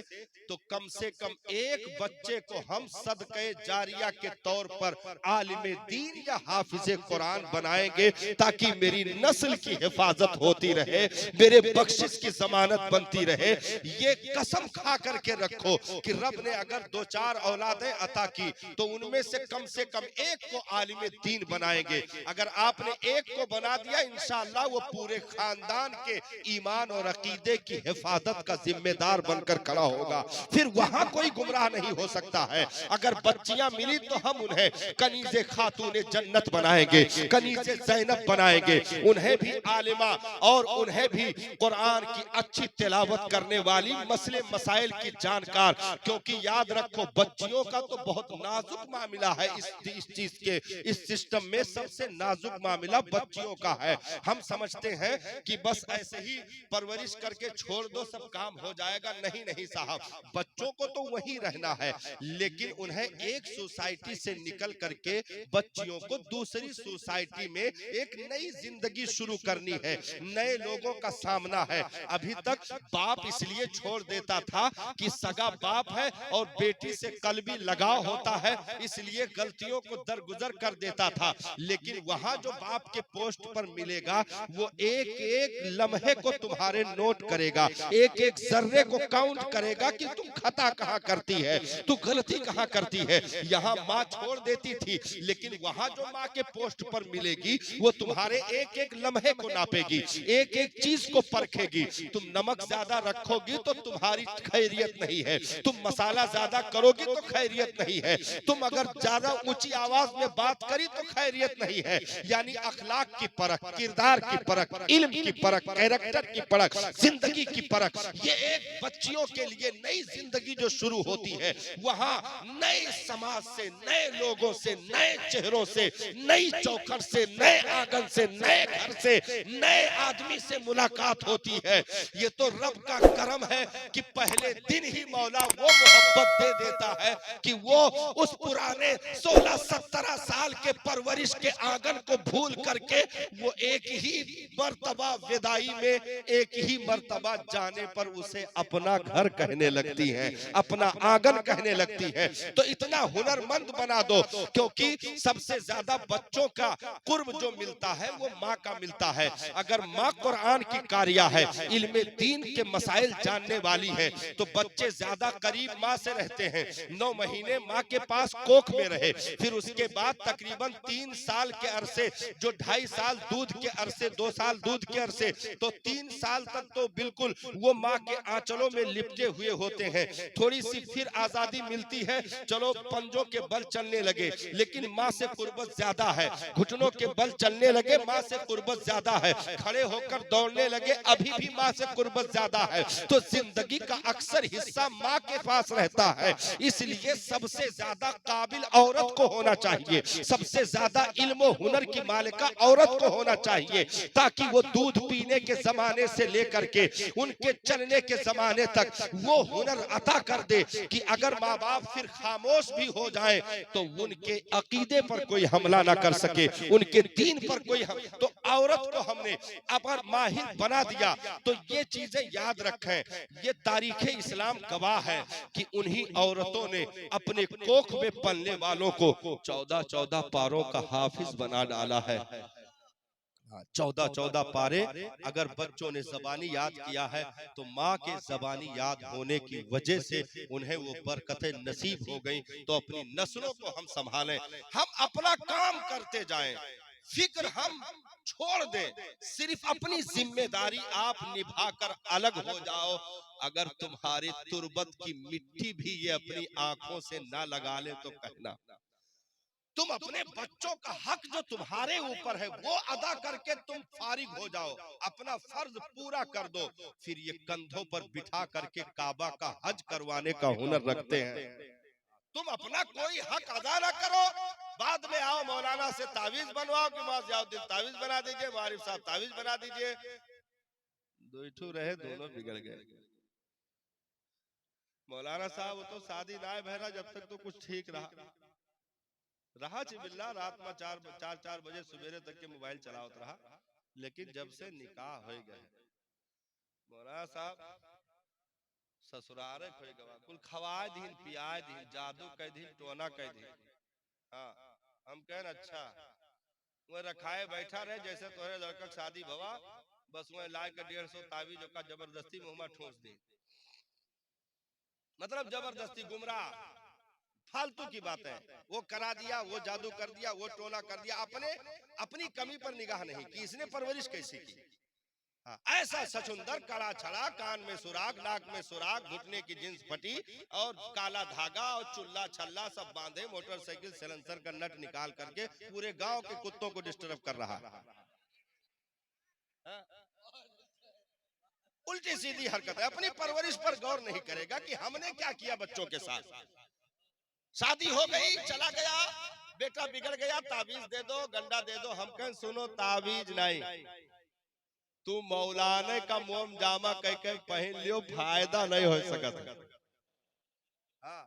तो कम से कम एक बच्चे को हम सदक़े जारिया के तौर पर आलिम दीन या हाफिज कुरान बनाएंगे, ताकि मेरी नस्ल की हिफाजत होती रहे, मेरे बख्शिश की जमानत बनती रहे। ये कसम खा करके रखो कि रब ने अगर 2-4 औलादें अता की तो उनमें से कम एक को आलिम दीन बनाएंगे। अगर आपने एक को बना दिया, इंशाअल्लाह वो पूरे खानदान के ईमान और अकीदे की हिफाजत का जिम्मेदार बनकर खड़ा होगा। फिर वहां कोई गुमराह नहीं हो सकता है। अगर बच्चियां मिली तो हम उन्हें कनीज़े खातूने जन्नत बनाएंगे, कनीज़े ज़ैनब बनाएंगे, उन्हें भी आलिमा और उन्हें भी कुरान की अच्छी तिलावत करने वाली, मसले मसाइल की जानकार। क्योंकि याद रखो बच्चियों का तो बहुत नाजुक मामला है। इस चीज के इस सिस्टम में सबसे नाजुक मामला बच्चियों का है। हम समझते हैं कि बस ऐसे ही परवरिश करके छोड़ दो सब काम हो जाएगा। नहीं नहीं साहब, बच्चों को तो वहीं रहना है, लेकिन उन्हें एक सोसाइटी से निकल करके बच्चियों को दूसरी सोसाइटी में एक नई जिंदगी शुरू करनी है, नए लोगों का सामना है। अभी तक बाप इसलिए छोड़ देता था कि सगा बाप है और बेटी से कल्बी लगाव होता है, इसलिए गलतियों को दरगुजर कर देता था। लेकिन वहां जो बाप के पोस्ट पर मिलेगा, वो एक एक लम्हे को तुम्हारे नोट करेगा, एक एक जर्रे को काउंट करेगा कि तुम खता कहां करती है, तू गलती कहां करती है। यहाँ माँ छोड़ देती थी, लेकिन वहां जो माँ के पोस्ट पर मिलेगी वो तुम्हारे एक एक लम्हे को नापेगी, एक एक चीज को परखेगी। तुम नमक ज्यादा रखोगी तो तुम्हारी खैरियत नहीं है, तुम मसाला ज्यादा करोगी तो खैरियत नहीं है, तुम अगर ज्यादा ऊंची आवाज में बात करी तो खैरियत नहीं है। यानी अखलाक की परख, किरदार की परख, इल्म की परख, कैरेक्टर की परख, जिंदगी की परख, ये एक बच्चियों के लिए नई जिंदगी जो शुरू होती है, वहां नए समाज से, नए लोगों से, नए चेहरों से, नई चौखट से, नए आंगन से, नए घर से, नए आदमी से मुलाकात होती है। ये तो रब का करम है कि पहले दिन ही मौला वो मोहब्बत दे देता है कि वो उस पुराने 16-17 साल के परवरिश के आंगन को भूल करके वो एक ही मर्तबा विदाई में, एक ही मर्तबा जाने पर उसे अपना घर कहने लगती है, अपना आंगन कहने लगती है। तो इतना हुनरमंद बना दो, क्योंकि सबसे ज्यादा बच्चों का कुर्ब जो मिलता है वो माँ का मिलता है। अगर माँ कुरान की कारिया है, इल्मे दीन के मसाइल जानने वाली है, तो बच्चे ज्यादा करीब माँ से रहते हैं। 9 महीने माँ के पास कोख में रहे, फिर उसके बाद तकरीबन 3 साल के अरसे, जो 2.5 साल दूध के अरसे, 2 साल दूध के अरसे, तो 3 साल तक तो बिल्कुल वो माँ के आंचलों में लिपटे हुए होते हैं। थोड़ी सी फिर आजादी मिलती है, चलो पंजों के बल चलने लगे, लेकिन माँ से कुर्बत ज्यादा है। घुटनों के बल चलने लगे, माँ से कुर्बत ज्यादा है। खड़े होकर दौड़ने लगे, अभी भी माँ से कुर्बत ज्यादा है। तो जिंदगी का अक्सर हिस्सा माँ के पास रहता है। इसलिए सबसे ज्यादा काबिल औरत को होना चाहिए, सबसे ज्यादा इल्म हुनर की मालिका औरत को होना चाहिए, ताकि वो दूध पीने के जमाने से लेकर के उनके चलने के जमाने तक वो हुनर अता कर दे कि अगर माँ बाप फिर खामोश भी हो जाए तो उनके अकीदे पर कोई हमला ना कर सके, उनके दीन पर कोई तो औरत को हमने अगर माहिर बना दिया तो ये चीजें याद रखें। ये तारीख इस्लाम गवाह है कि उन्हीं औरतों ने अपने कोख में पलने वालों को 14-14 पारों का हाफिज बना डाला है। 14-14 पारे अगर बच्चों ने ज़बानी याद किया है तो माँ के ज़बानी याद होने की वजह से उन्हें वो बरकतें नसीब हो गई। तो अपनी नस्लों को हम संभालें, हम अपना काम करते जाएं, फिक्र हम छोड़ दें, सिर्फ अपनी जिम्मेदारी आप निभाकर अलग हो जाओ। अगर तुम्हारी तुर्बत की मिट्टी भी ये अपनी आंखों से ना लगा ले तो कहना। तुम अपने बच्चों का हक जो तुम्हारे ऊपर है वो अदा करके तुम फारिग हो जाओ, अपना फर्ज पूरा कर दो, फिर ये कंधों पर बिठा करके काबा का हज करवाने का हुनर रखते हैं। तुम अपना कोई हक अदा ना करो, बाद में आओ मौलाना से तावीज बनवाओ कि मौलाना तावीज बना दीजिए, वारिफ साहब तावीज बना दीजिए, दोइठू रहे दोनों बिगड़ गए। मौलाना साहब वो तो शादी ना बहरा जब तक तो कुछ ठीक रहा चिबिल्ला रात में 4 बजे सवेरे तक के मोबाइल चलावत रहा, लेकिन जब से निकाह हो गए मौलाना साहब ससुरारे खोई गवा कुल खवाए दिन पियाए दिन जादू कह दिन टोना कह दिन। हाँ हम कहें अच्छा वो रखाए बैठा रहे जैसे तोहरे लड़का शादी भवा बस वह लाए के 150 तावीज का जबरदस्ती मुंह ठोस दी, मतलब जबरदस्ती गुमराह फालतू की बात है। वो करा दिया, वो जादू कर दिया, वो टोना कर दिया, अपनी कमी पर निगाह नहीं कि इसने परवरिश कैसी की। हाँ, ऐसा सचुंदर कड़ा छड़ा कान में सुराग नाक में सुराग घुटने की जींस फटी और काला धागा और चुल्ला छल्ला सब बांधे मोटरसाइकिल सिलेंसर का नट निकाल करके पूरे गांव के कुत्तों को डिस्टर्ब कर रहा। उल्टी सीधी हरकत है, अपनी परवरिश पर गौर नहीं करेगा कि हमने क्या किया बच्चों के साथ। शादी हो गई चला गया बेटा बिगड़ गया ताबीज दे दो गंडा दे दो। हम कहें सुनो ताबीज नहीं, तू मौलाने का मोम जामा कह के पहन लियो फायदा नहीं हो सकता। हाँ,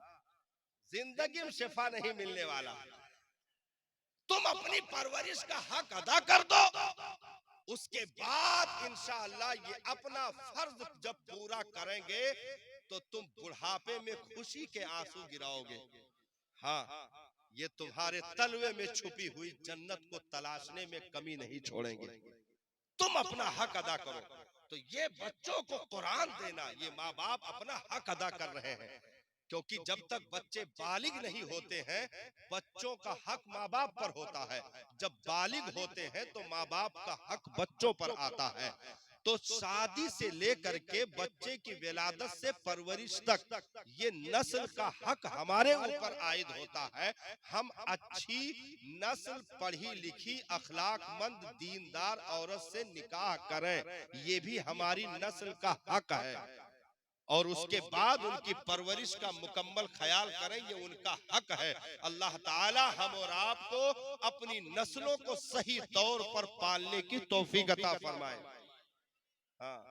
जिंदगी में शिफा नहीं मिलने वाला। तुम अपनी परवरिश का हक अदा कर दो, उसके बाद इंशाअल्लाह ये अपना फर्ज जब पूरा करेंगे तो तुम बुढ़ापे में खुशी के आंसू गिराओगे। हाँ, ये तुम्हारे तलवे में छुपी हुई जन्नत को तलाशने में कमी नहीं छोड़ेंगे। तुम अपना हक अदा करो। तो ये बच्चों को कुरान देना, ये माँ बाप अपना हक अदा कर रहे हैं, क्योंकि जब तक बच्चे बालिग नहीं होते हैं बच्चों का हक माँ बाप पर होता है, जब बालिग होते हैं तो माँ बाप का हक बच्चों पर आता है। तो शादी से लेकर के बच्चे की विलादत से परवरिश तक ये नस्ल का हक हमारे ऊपर आयद होता है। हम अच्छी नस्ल पढ़ी लिखी अखलाकमंद दीनदार औरत से निकाह करें, ये भी हमारी नस्ल का हक है। और उसके बाद उनकी परवरिश का मुकम्मल ख्याल करें, ये उनका हक है। अल्लाह ताला हम और आपको अपनी नस्लों को सही तौर पर पालने की तौफीक अता फरमाए। हाँ।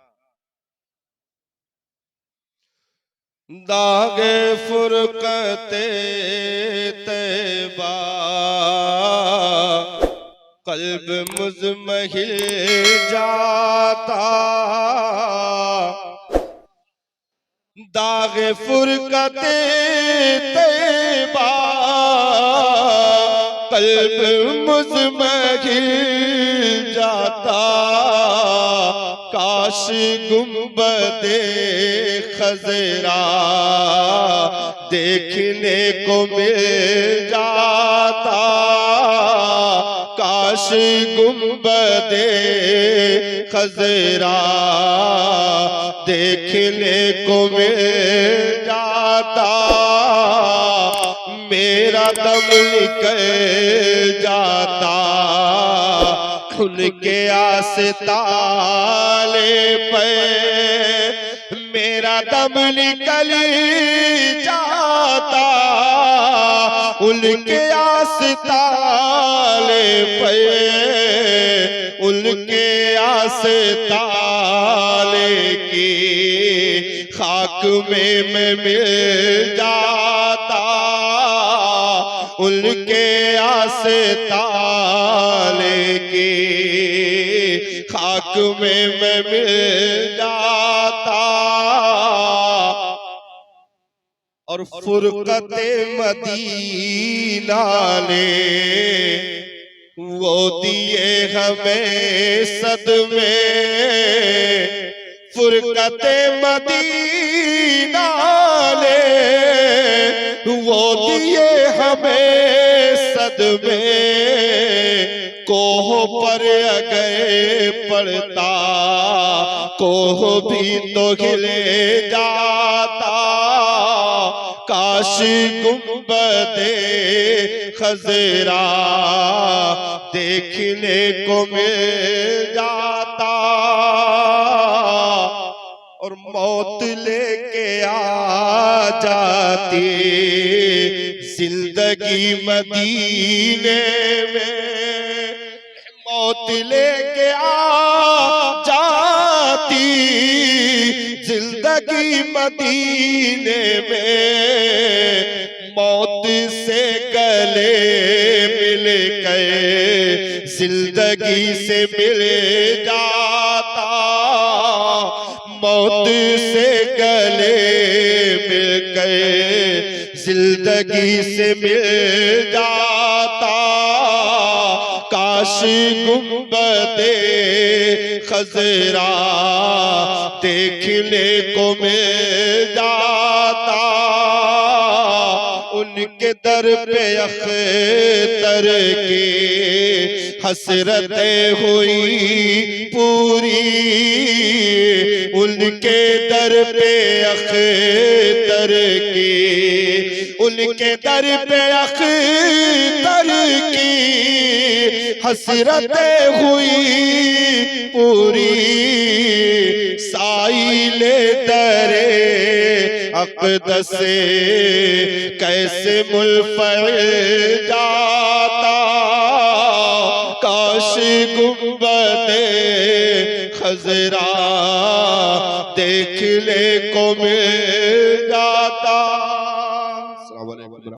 दागे फुरकते तैबा कल्ब मुज़महिल जाता, दागे फुरकते तैबा कल्ब मुज़महिल जाता, काश गुंबदे खज़रा देखने को मिल जाता, काश गुंबदे खज़रा देखने को मिल जाता, मेरा दम निकल जाता उनके आस्ताले पे, मेरा दम निकल जाता उनके आस्ताले पे, उनके आस्ताले की खाक में मैं मिल जाता, उनके आस्ताले की खाक में मैं मिल जाता। और फुरकते मदीना ने वो दिए हमें सदमे, फुरकते मदीना ने वो दिए हमें सदमे, कोह पर अगर पड़ता कोह भी तो हिले जाता, काश गुंबदे खज़रा देखने को मिल जाता, और मौत लेके आ जाती जिंदगी मदीने में, मौत लेके आ जाती जिंदगी मदीने में मौत से गले मिल गए, जिंदगी से मिल जाता, मौत से गले मिल गए, जिंदगी से मिल जाता। काश गुंबदे खजरा देखने को मिल जाता, उनके दर पे अख्तर की हसरतें हुई पूरी, उनके दर पे अख्तर की, उनके दर पे अख्तर की हसरतें हुई पूरी। साइले दरे अक़दस से कैसे मुल्फ़इल जाता, काश गुंबदे खजरा देखने को मिल